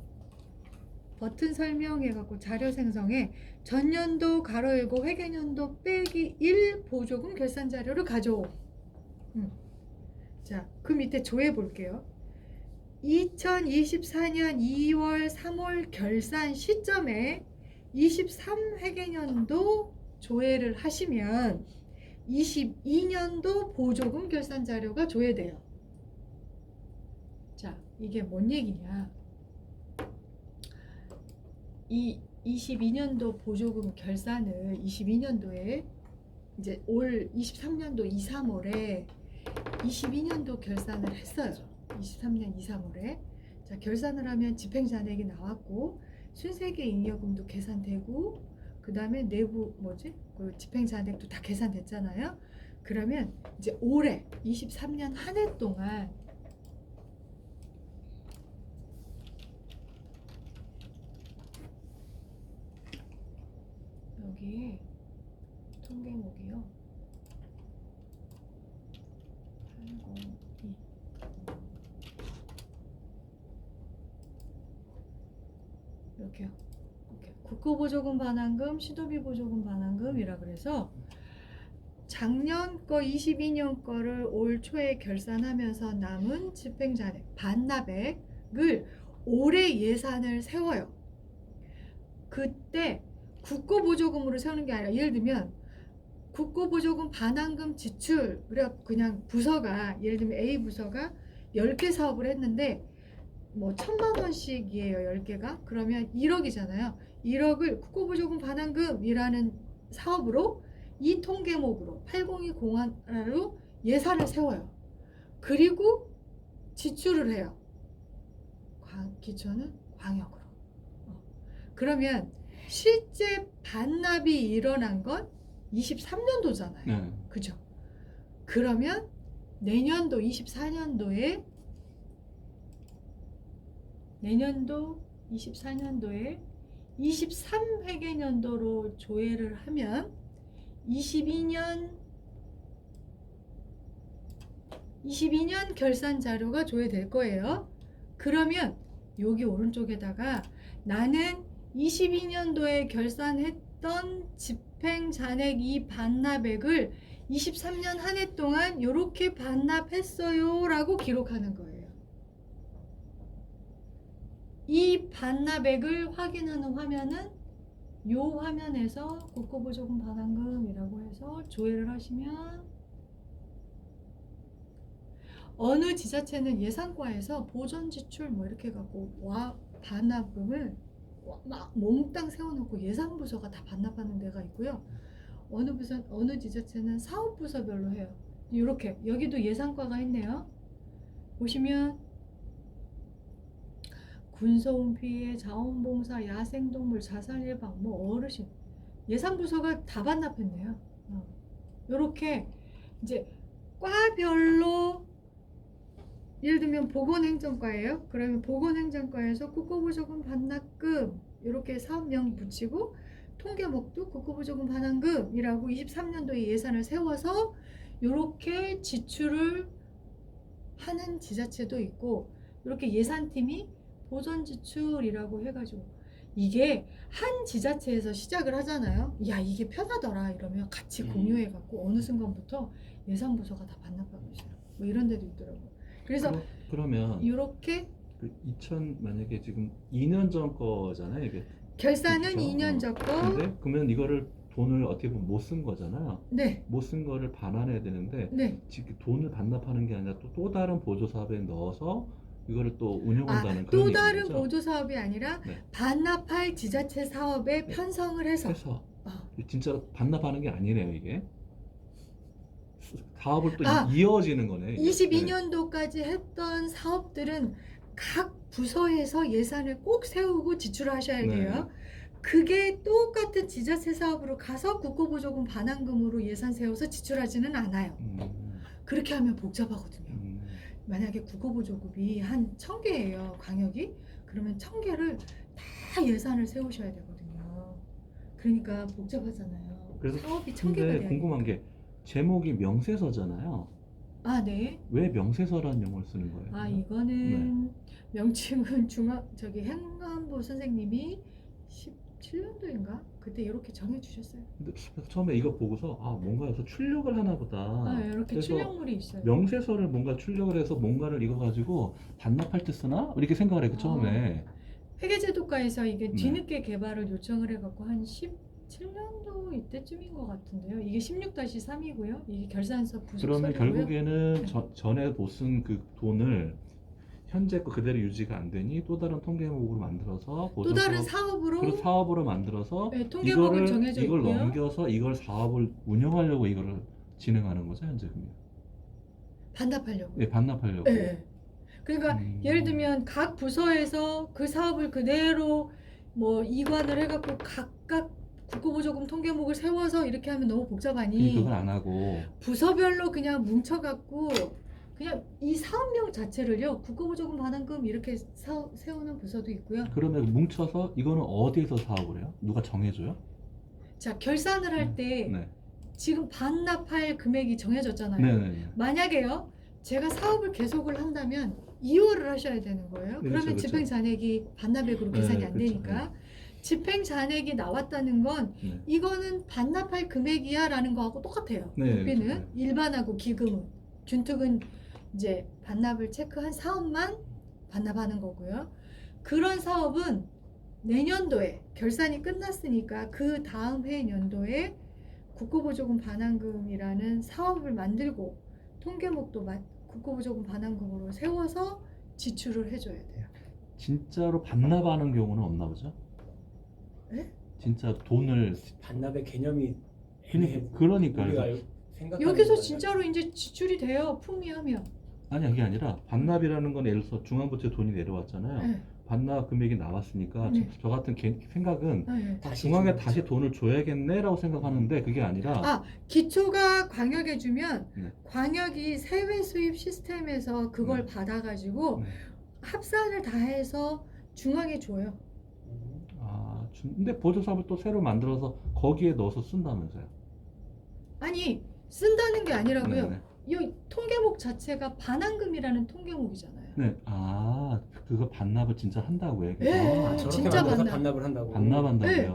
버튼 설명해 갖고 자료 생성에 전년도 가로 열고 회계연도 빼기 1 보조금 결산 자료를 가져오. 자, 그 밑에 조회 볼게요. 2024년 2월 3월 결산 시점에 23 회계연도 조회를 하시면 22년도 보조금 결산 자료가 조회돼요. 자, 이게 뭔 얘기냐? 이 22년도 보조금 결산을 22년도에 이제 올 23년도 2, 3월에 22년도 결산을 했어요. 23년 2, 3월에. 자, 결산을 하면 집행잔액이 나왔고 순세계 잉여금도 계산되고 그 다음에 내부 그 집행잔액도 다 계산됐잖아요. 그러면 이제 올해 23년 한 해 동안 여기에 통계목이요. 802 이렇게요. 이렇게 국고보조금 반환금, 시도비 보조금 반환금이라 그래서 작년 거 22년 거를 올 초에 결산하면서 남은 집행잔액 반납액을 올해 예산을 세워요. 그때 국고보조금으로 세우는 게 아니라 예를 들면 국고보조금 반환금 지출 그래 그냥 부서가 예를 들면 A 부서가 10개 사업을 했는데 뭐 1,000만 원씩이에요. 10개가. 그러면 1억이잖아요. 1억을 국고보조금 반환금이라는 사업으로 이 통계목으로 8020으로 예산을 세워요. 그리고 지출을 해요. 기초는 광역으로. 그러면 실제 반납이 일어난 건 23년도잖아요. 네. 그죠? 그러면 내년도 24년도에 내년도 24년도에 23회계년도로 조회를 하면 22년 결산 자료가 조회될 거예요. 그러면 여기 오른쪽에다가 나는 22년도에 결산했던 집행잔액 이 반납액을 23년 한 해 동안 이렇게 반납했어요 라고 기록하는 거예요. 이 반납액을 확인하는 화면은 이 화면에서 국고보조금 반환금이라고 해서 조회를 하시면 어느 지자체는 예산과에서 보전지출 뭐 이렇게 갖고 반납금을 막 몽땅 세워놓고 예산부서가 다 반납하는 데가 있고요. 어느 지자체는 사업부서별로 해요. 이렇게 여기도 예산과가 있네요. 보시면 군소음 피해, 자원봉사, 야생동물, 자살 예방, 뭐 어르신 예산부서가 다 반납했네요. 이렇게 이제 과별로 예를 들면 보건행정과예요. 그러면 보건행정과에서 국고보조금 반납금 이렇게 사업명 붙이고 통계목도 국고보조금 반환금이라고 23년도에 예산을 세워서 이렇게 지출을 하는 지자체도 있고 이렇게 예산팀이 보전지출이라고 해가지고 이게 한 지자체에서 시작을 하잖아요. 야 이게 편하더라 이러면 같이 공유해갖고 어느 순간부터 예산부서가 다 반납하고 있어요. 뭐 이런 데도 있더라고요. 그래서 그러면 이렇게 만약에 지금 2년 전 거잖아요, 이게. 결산은 그렇죠? 2년 전 거. 근데 그러면 이거를 돈을 어떻게 보면 못 쓴 거잖아요. 네, 못 쓴 거를 반환해야 되는데 네. 지금 돈을 반납하는 게 아니라 또 다른 보조 사업에 넣어서 이거를 또 운영한다는 또 그런 다른 얘기죠. 보조 사업이 아니라 네. 반납할 지자체 사업에 네. 편성을 해서 해서 어. 진짜로 반납하는 게 아니네요 이게. 사업을 또 아, 이어지는 거네. 이게. 22년도까지 했던 사업들은 각 부서에서 예산을 꼭 세우고 지출하셔야 네. 돼요. 그게 똑같은 지자체 사업으로 가서 국고보조금 반환금으로 예산 세워서 지출하지는 않아요. 그렇게 하면 복잡하거든요. 만약에 국고보조금이 한 1000개예요, 광역이. 그러면 1000개를 다 예산을 세우셔야 되거든요. 그러니까 복잡하잖아요. 그래서 사업이 1000개가 근데 돼야 궁금한 게 제목이 명세서잖아요. 아, 네. 왜 명세서라는 용어를 쓰는 거예요? 아, 이거는 명칭은 행안부 선생님이 17년도인가? 그때 이렇게 정해 주셨어요. 근데 처음에 이거 보고서 뭔가 여기서 출력을 하나 보다. 아, 이렇게 그래서 출력물이 있어요. 명세서를 뭔가 출력을 해서 뭔가를 이거 가지고 반납할 때 쓰나? 이렇게 생각을 했고 처음에. 회계제도과에서 이게 네. 뒤늦게 개발을 요청을 해갖고 한 17년도 이때쯤인 것 같은데요. 이게 16-3이고요. 이게 결산서 그러면 부속서고요. 결국에는 네. 전에 못 쓴 그 돈을 현재 거 그대로 유지가 안 되니 또 다른 통계목으로 만들어서 또 다른 사업으로 그 사업으로 만들어서 네, 통계목은 정해져 이걸 있고요. 넘겨서 이걸 사업을 운영하려고 이거를 진행하는 거죠 현재 그러면. 반납하려고. 네, 반납하려고. 네. 그러니까 예를 들면 각 부서에서 그 사업을 그대로 뭐 이관을 해갖고 각각 국고보조금 통계목을 세워서 이렇게 하면 너무 복잡하니 그걸 안 하고 부서별로 그냥 뭉쳐갖고 그냥 이 사업명 자체를요 국고보조금 반환금 이렇게 세우는 부서도 있고요. 그러면 뭉쳐서 이거는 어디에서 사업을 해요? 누가 정해줘요? 자, 결산을 할 때 네. 지금 반납할 금액이 정해졌잖아요. 네네. 만약에요 제가 사업을 계속을 한다면 2월을 하셔야 되는 거예요. 그렇죠, 그러면 그렇죠. 집행잔액이 반납액으로 계산이 네, 안 그렇죠. 되니까 집행잔액이 나왔다는 건 네. 이거는 반납할 금액이야 라는 거하고 똑같아요. 네, 국비는 그렇죠. 일반하고 기금은 준특은 이제 반납을 체크한 사업만 반납하는 거고요. 그런 사업은 내년도에 결산이 끝났으니까 그 다음 해 연도에 국고보조금 반환금이라는 사업을 만들고 통계목도 국고보조금 반환금으로 세워서 지출을 해줘야 돼요. 진짜로 반납하는 경우는 없나 보죠? 네? 진짜 돈을 반납의 개념이 그러니까요. 우리가 생각하는 여기서 거잖아요. 진짜로 이제 지출이 돼요. 품위하면. 아니 그게 아니라 반납이라는 건 예를 들어서 중앙부처에 돈이 내려왔잖아요. 네. 반납 금액이 나왔으니까 네. 저 같은 생각은 네. 중앙에 주는 다시 거죠. 돈을 줘야겠네라고 생각하는데 그게 아니라 아, 기초가 광역에 주면 네. 광역이 세외 수입 시스템에서 그걸 네. 받아가지고 네. 합산을 다 해서 중앙에 줘요. 근데 보조사업을 또 새로 만들어서 거기에 넣어서 쓴다면서요? 아니 쓴다는 게 아니라고요. 네. 이 통계목 자체가 반환금이라는 통계목이잖아요. 네. 그거 반납을 진짜 한다고요? 네. 아, 저렇게 진짜 만들어서 반납. 반납을 한다고. 반납한다고요? 네.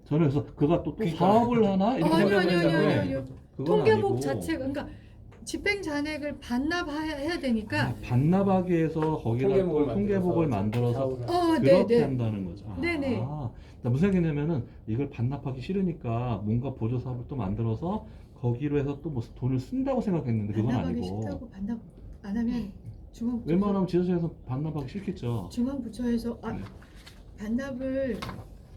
저는 그래서 그가 또 그러니까. 사업을 하나 이렇게 아니요, 생각을 아니요, 했는데 아니요. 그건 통계목 아니고 자체가 그러니까 집행 잔액을 반납해야 되니까 반납하기 위해서 거기다 통계목을 또 통계목을 만들어서 만들어서 네, 그렇게 네. 한다는 거죠. 네네. 무슨 얘기냐면은 이걸 반납하기 싫으니까 뭔가 보조 사업을 또 만들어서 거기로 해서 또 뭐 돈을 쓴다고 생각했는데 그건 반납하기 아니고 싫다고 반납 안 하면 중앙부처 웬만하면 지자체에서 반납하기 싫겠죠. 중앙부처에서 네. 반납을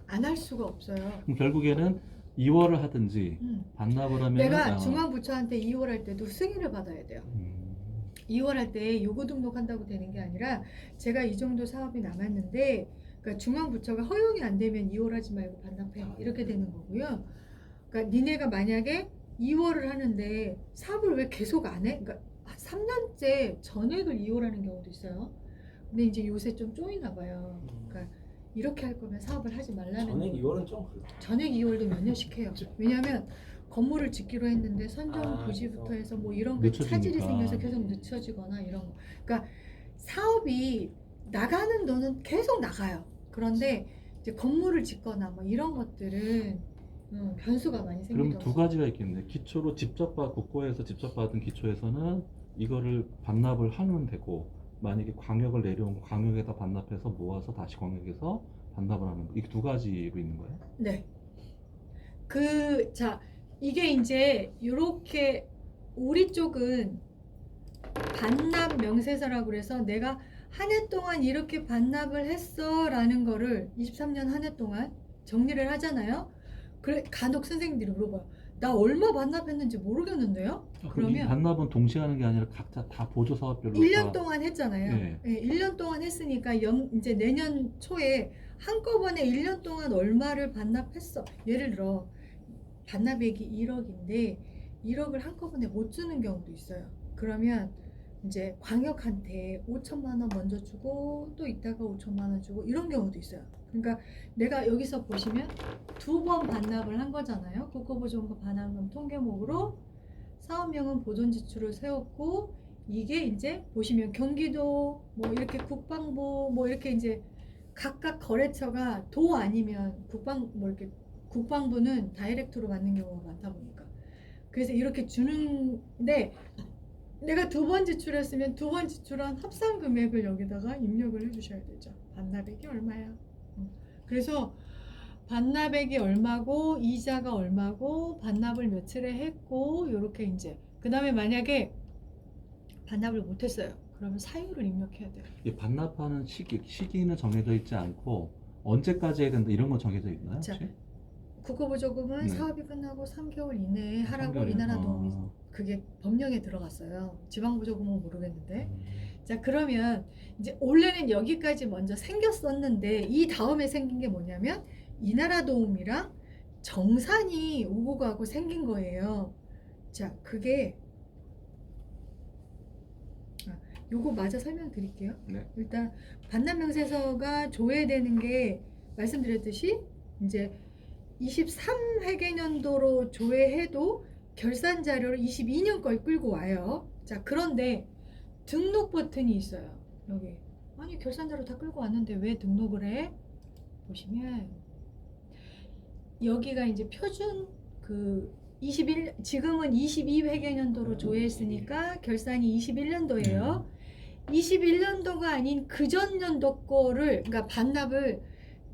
안 할 수가 없어요. 그럼 결국에는 2월을 하든지 반납을 하면 내가 중앙부처한테 2월 할 때도 승인을 받아야 돼요. 2월 할 때 요구 등록한다고 되는 게 아니라 제가 이 정도 사업이 남았는데 그러니까 중앙부처가 허용이 안 되면 2월 하지 말고 반납해 이렇게 되는 거고요. 그러니까 니네가 만약에 2월을 하는데 사업을 왜 계속 안 해? 그러니까 3년째 전액을 2월 하는 경우도 있어요. 근데 이제 요새 좀 쪼이나 봐요. 그러니까 이렇게 할 거면 사업을 하지 말라는 전액 거. 2월은 좀 그렇다. 전액 2월도 몇 년씩 해요. 왜냐하면 건물을 짓기로 했는데 선정 부지부터 그래서 해서 뭐 이런 게 차질이 늦춰지니까. 생겨서 계속 늦춰지거나 이런 거. 그러니까 사업이 나가는 돈은 계속 나가요. 그런데 이제 건물을 짓거나 뭐 이런 것들은 변수가 많이 그럼 생기죠. 두 가지가 있겠네. 기초로 국고에서 직접 받은 기초에서는 이거를 반납을 하면 되고 만약에 광역을 내려온 거 광역에다 반납해서 모아서 다시 광역에서 반납을 하는 거. 이 두 가지로 있는 거예요? 네. 자, 이게 이제 요렇게 우리 쪽은 반납 명세서라고 그래서 내가 한 해 동안 이렇게 반납을 했어 라는 거를 23년 한 해 동안 정리를 하잖아요. 그래 간혹 선생님들이 물어봐요. 나 얼마 반납했는지 모르겠는데요? 그럼 이 그러면 반납은 동시에 하는 게 아니라 각자 다 보조 사업별로 1년 다 동안 했잖아요. 네. 예, 1년 동안 했으니까 이제 내년 초에 한꺼번에 1년 동안 얼마를 반납했어. 예를 들어 반납액이 1억인데 1억을 한꺼번에 못 주는 경우도 있어요. 그러면 이제 광역한테 5천만 원 먼저 주고 또 이따가 5천만 원 주고 이런 경우도 있어요. 그러니까 내가 여기서 보시면 2번 반납을 한 거잖아요. 국고보조금 반환금 통계목으로 사업명은 보존 지출을 세웠고 이게 이제 보시면 경기도 뭐 이렇게 국방부 뭐 이렇게 이제 각각 거래처가 도 아니면 국방부는 다이렉트로 받는 경우가 많다 보니까 그래서 이렇게 주는데 내가 2번 지출했으면 2번 지출한 합산 금액을 여기다가 입력을 해주셔야 되죠. 반납액이 얼마야? 그래서 반납액이 얼마고 이자가 얼마고 반납을 며칠에 했고 이렇게 이제 그 다음에 만약에 반납을 못했어요. 그러면 사유를 입력해야 돼요. 이 반납하는 시기는 정해져 있지 않고 언제까지 해야 된다 이런 건 정해져 있나요? 자, 혹시? 국고보조금은 네. 사업이 끝나고 3개월 이내에 하라고 3개월이요? 이 나라 도움이 아. 그게 법령에 들어갔어요. 지방보조금은 모르겠는데. 음. 자 그러면 이제 원래는 여기까지 먼저 생겼었는데 이 다음에 생긴 게 뭐냐면 이 나라 도움이랑 정산이 오고 가고 생긴 거예요. 자 그게 요거 마저 설명드릴게요. 네. 일단 반납명세서가 조회되는 게 말씀드렸듯이 이제 23회계년도로 조회해도 결산 자료를 22년 걸 끌고 와요. 자 그런데 등록 버튼이 있어요. 여기 아니 결산 자료 다 끌고 왔는데 왜 등록을 해? 보시면 여기가 이제 표준 지금은 22회계년도로 조회했으니까 결산이 21년도예요. 21년도가 아닌 그전 연도 거를 그러니까 반납을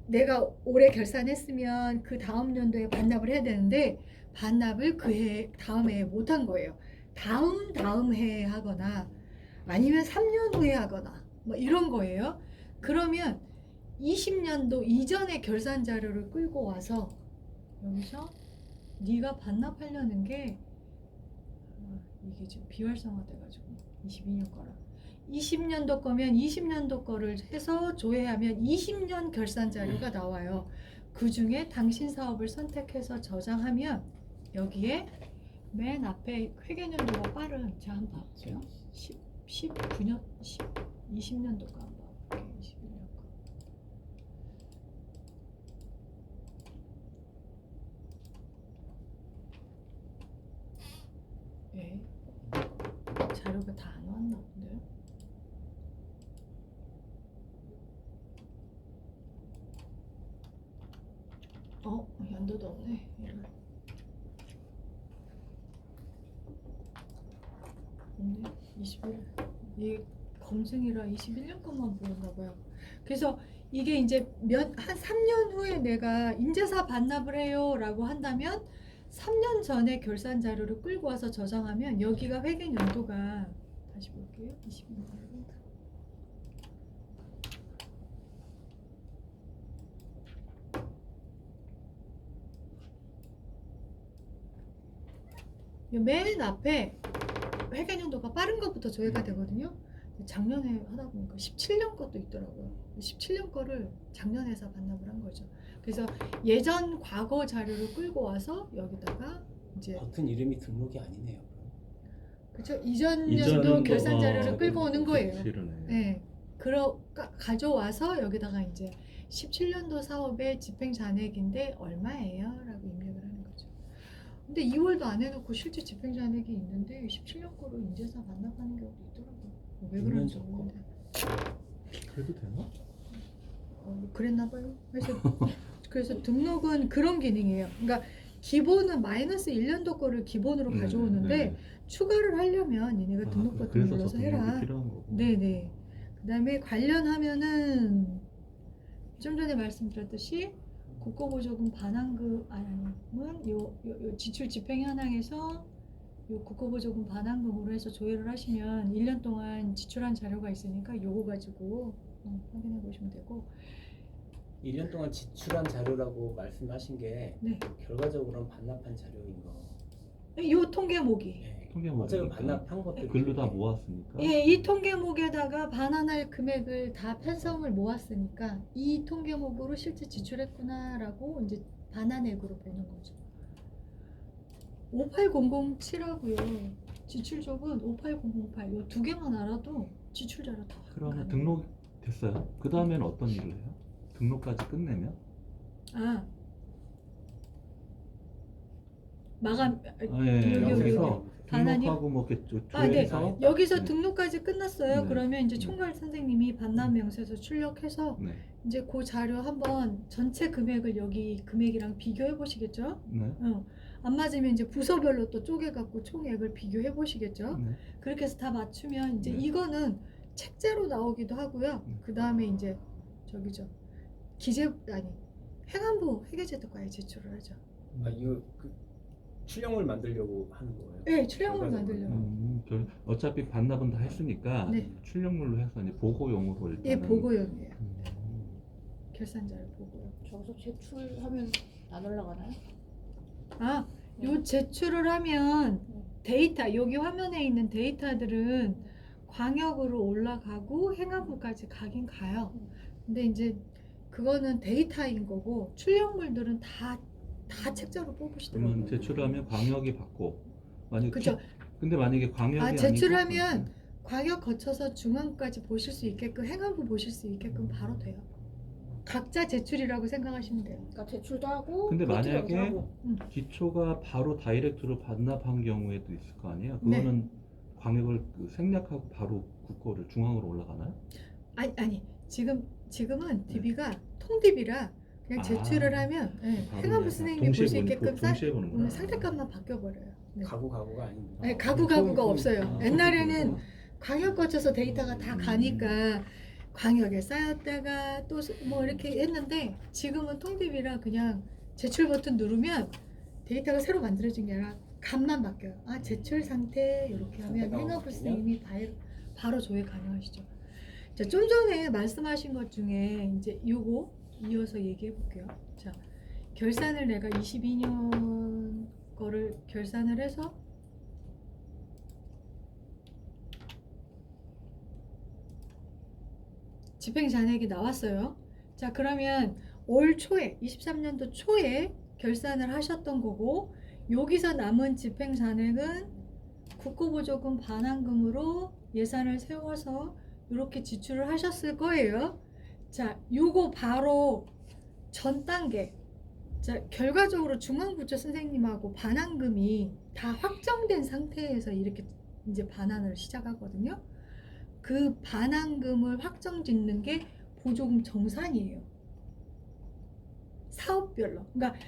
내가 올해 결산했으면 그 다음 연도에 반납을 해야 되는데 반납을 그 해 다음 해에 못 한 거예요. 다음 해에 하거나 아니면 3년 후에 하거나 뭐 이런 거예요. 그러면 20년도 이전의 결산 자료를 끌고 와서 여기서 네가 반납하려는 게 이게 지금 비활성화 돼가지고 22년 거라 20년도 거면 20년도 거를 해서 조회하면 20년 결산 자료가 나와요. 그 중에 당신 사업을 선택해서 저장하면 여기에 맨 앞에 회계년도가 빠른 제가 한번 봐볼게요. 19년, 20년도 거 한번 봐볼게요. 21년 거. 예. 자료가 다 안 왔나 본데요. 연도도 없네. 이런. 없네. 21. 이 검증이라 21년 것만 보였나 봐요. 그래서 이게 이제 한 3년 후에 내가 인재사 반납을 해요라고 한다면 3년 전에 결산 자료를 끌고 와서 저장하면 여기가 회계 연도가 다시 볼게요. 22년. 맨 앞에 회계연도가 빠른 것부터 조회가 되거든요. 작년에 하다 보니까 17년 것도 있더라고요. 17년 거를 작년에서 반납을 한 거죠. 그래서 예전 과거 자료를 끌고 와서 여기다가 이제 버튼 이름이 등록이 아니네요. 그렇죠. 이전 이전은 연도 결산 뭐, 자료를 끌고 오는 거예요. 그치르네. 네. 가져와서 여기다가 이제 17년도 사업의 집행 잔액인데 얼마예요? 라고 입력을 하는 거죠. 근데 2월도 안 해놓고 실제 집행 잔액이 있는데 17년 거로 인재사 반납하는 경우도 있더라고요. 왜 그런지 모르겠는데. 그래도 되나? 그랬나 봐요. 그래서 등록은 그런 기능이에요. 그러니까 기본은 마이너스 1년도 거를 기본으로 가져오는데 추가를 하려면 얘네가 등록 버튼 눌러서 해라. 네네. 그 다음에 관련하면은 좀 전에 말씀드렸듯이 국고보조금 반환금은 요 지출 집행 현황에서 요 국고보조금 반환금으로 해서 조회를 하시면 1년 동안 지출한 자료가 있으니까 요거 가지고 확인해 보시면 되고 1년 동안 지출한 자료라고 말씀하신 게 네. 결과적으로는 반납한 자료인 거. 요 통계목이 예. 통계목이니까. 어차피 반납한 것들 글로 다 모았으니까. 예, 이 통계목에다가 반환할 금액을 다 편성을 모았으니까 이 통계목으로 실제 지출했구나라고 이제 반환액으로 보는 거죠. 58007하고요. 지출족은 58008 요 두 개만 알아도 지출 자료 다 그러면 가능해요. 등록 됐어요. 그 다음에는 어떤 일을 해요? 등록까지 끝내면? 아 마감 예, 여기, 여기서 반환이요? 등록하고 뭐 이렇게 아, 네. 조회해서 여기서 네. 등록까지 끝났어요. 네. 그러면 이제 네. 총괄 선생님이 반납 명세서 출력해서 네. 이제 그 자료 한번 전체 금액을 여기 금액이랑 비교해 보시겠죠? 네. 안 맞으면 이제 부서별로 또 쪼개갖고 총액을 비교해 보시겠죠? 네. 그렇게 해서 다 맞추면 이제 네. 이거는 책제로 나오기도 하고요. 그 다음에 이제 저기죠. 행안부 회계제도과에 제출을 하죠. 아, 이거 그 출력물 만들려고 하는 거예요? 네, 출력물 결과적으로. 만들려고. 어차피 반납은 다 했으니까 네. 출력물로 해서 이제 보고용으로 일단. 예, 보고용이에요. 결산자료 보고용. 저기서 제출하면 안 올라가나요? 아, 요 제출을 하면 네. 데이터, 여기 화면에 있는 데이터들은 광역으로 올라가고 행안부까지 가긴 가요. 근데 이제 그거는 데이터인 거고 출력물들은 다 책자로 뽑으시더라고요. 그러면 제출하면 광역이 받고 만약 그죠? 근데 만약에 광역이 아, 아니고 제출하면 광역 거쳐서 중앙까지 보실 수 있게끔 행안부 보실 수 있게끔 바로 돼요. 각자 제출이라고 생각하시면 돼요. 그러니까 제출도 하고 근데 그것도 만약에 하고. 기초가 바로 다이렉트로 반납한 경우에도 있을 거 아니에요? 네. 그거는 광역을 생략하고 바로 국고를 중앙으로 올라가나요? 아니 지금은 DB가 통DB라 그냥 제출을 아, 하면 네, 바로 행안부 그냥 선생님이 볼 수 있게끔 동시에 보는구나. 상태값만 바뀌어버려요. 네. 가구가 아닙니다. 네, 가구가 없어요. 아, 옛날에는 그렇구나. 광역 거쳐서 데이터가 다 가니까 광역에 쌓였다가 또 뭐 이렇게 했는데 지금은 통DB라 그냥 제출 버튼 누르면 데이터가 새로 만들어진 게 아니라 값만 바뀌어요. 아, 제출 상태 이렇게 하면 상태가 행안부 바뀌면? 선생님이 바로 조회 가능하시죠. 자, 좀 전에 말씀하신 것 중에 이제 요거 이어서 얘기해 볼게요. 자, 결산을 내가 22년 거를 결산을 해서 집행 잔액이 나왔어요. 자, 그러면 올 초에 23년도 초에 결산을 하셨던 거고 여기서 남은 집행 잔액은 국고보조금 반환금으로 예산을 세워서 이렇게 지출을 하셨을 거예요. 자, 요거 바로 전 단계. 자, 결과적으로 중앙부처 선생님하고 반환금이 다 확정된 상태에서 이렇게 이제 반환을 시작하거든요. 그 반환금을 확정짓는 게 보조금 정산이에요. 사업별로. 그러니까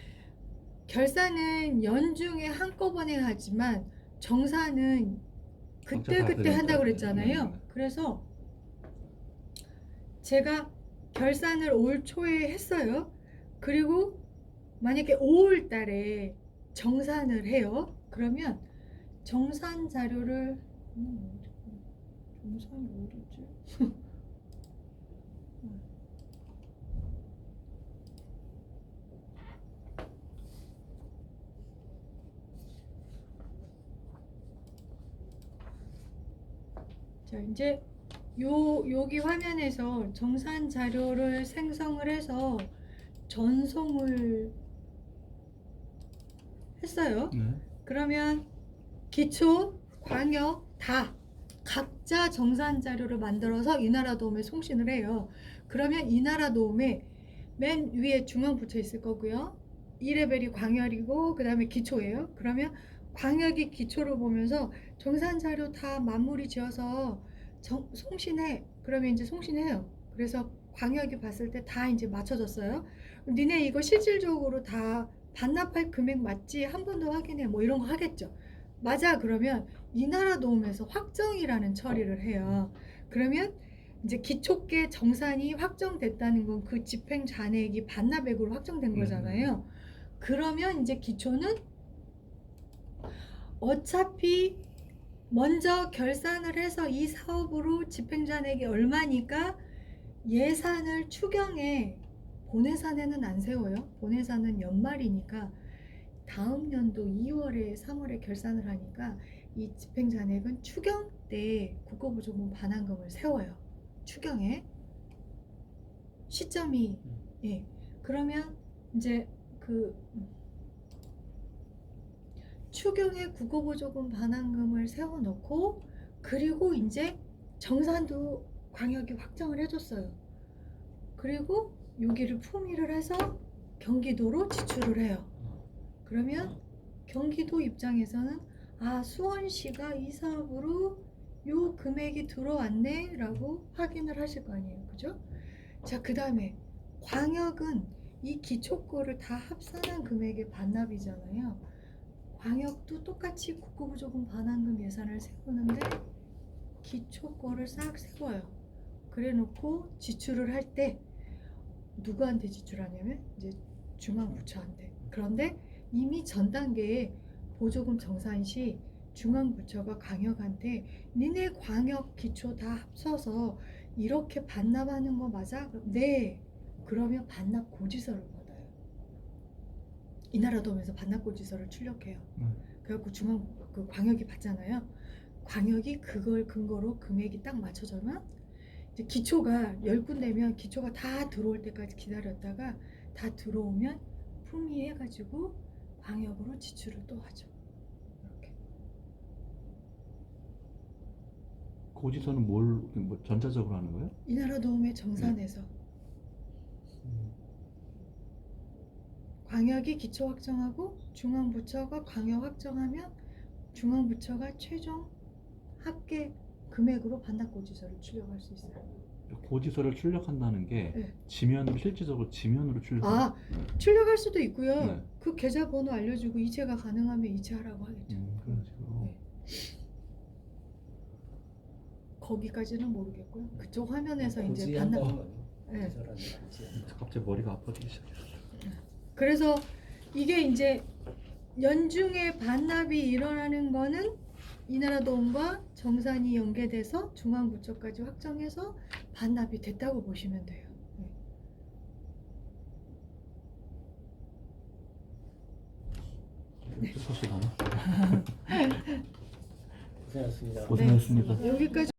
결산은 연중에 한꺼번에 하지만 정산은 그때 한다고 그랬잖아요. 그래서 제가 결산을 올 초에 했어요. 그리고 만약에 5월 달에 정산을 해요. 그러면 정산 자료를 정산이 어디지? 자, 이제 여기 화면에서 정산 자료를 생성을 해서 전송을 했어요. 네. 그러면 기초, 광역 다 각자 정산 자료를 만들어서 이나라도움에 송신을 해요. 그러면 이나라도움에 맨 위에 중앙부처 있을 거고요. 2레벨이 광역이고 그 다음에 기초예요. 그러면 광역이 기초를 보면서 정산 자료 다 마무리 지어서 송신해. 그러면 이제 송신해요. 그래서 광역이 봤을 때 다 이제 맞춰졌어요. 니네 이거 실질적으로 다 반납할 금액 맞지? 한 번 더 확인해. 뭐 이런 거 하겠죠. 맞아. 그러면 이나라도움에서 확정이라는 처리를 해요. 그러면 이제 기초계 정산이 확정됐다는 건 그 집행 잔액이 반납액으로 확정된 거잖아요. 그러면 이제 기초는 어차피 먼저 결산을 해서 이 사업으로 집행 잔액이 얼마니까 예산을 추경에 본예산에는 안 세워요. 본예산은 연말이니까 다음 연도 2월에 3월에 결산을 하니까 이 집행 잔액은 추경 때 국고보조금 반환금을 세워요. 추경에 시점이 예. 그러면 이제 그 추경에 국고보조금 반환금을 세워놓고 그리고 이제 정산도 광역이 확정을 해줬어요. 그리고 여기를 품위를 해서 경기도로 지출을 해요. 그러면 경기도 입장에서는 아 수원시가 이 사업으로 요 금액이 들어왔네 라고 확인을 하실 거 아니에요. 그죠? 자, 그 다음에 광역은 이 기초거를 다 합산한 금액의 반납이잖아요. 광역도 똑같이 국고보조금 반환금 예산을 세우는데 기초거를 싹 세워요. 그래 놓고 지출을 할 때 누구한테 지출하냐면 이제 중앙부처한테. 그런데 이미 전 단계에 보조금 정산 시 중앙부처가 광역한테 니네 광역 기초 다 합쳐서 이렇게 반납하는 거 맞아? 네. 그러면 반납 고지서를 받아요. 이나라도면서 반납 고지서를 출력해요. 그래갖고 그 광역이 받잖아요. 광역이 그걸 근거로 금액이 딱 맞춰져면 이제 기초가 10군데면 기초가 다 들어올 때까지 기다렸다가 다 들어오면 품위해가지고 광역으로 지출을 또 하죠. 이렇게. 고지서는 뭐 전자적으로 하는 거예요? 이나라도움의 정산에서 광역이 기초 확정하고 중앙부처가 광역 확정하면 중앙부처가 최종 합계 금액으로 반납고지서를 출력할 수 있어요. 고지서를 출력한다는 게 네. 지면으로 실질적으로 지면으로 출력. 아, 출력할 수도 있고요. 네. 그 계좌번호 알려주고 이체가 가능하면 이체하라고 하겠죠. 그런 식으로. 네. 거기까지는 모르겠고요. 그쪽 화면에서 이제 반납. 네. 계절하는 건지. 갑자기 머리가 아파지기 시작했어. 그래서 이게 이제 연중에 반납이 일어나는 거는 이나라도움과 정산이 연계돼서 중앙부처까지 확정해서 반납이 됐다고 보시면 돼요. 네. 소식 하나? 고생하셨습니다. 고생하셨습니다. 여기까지.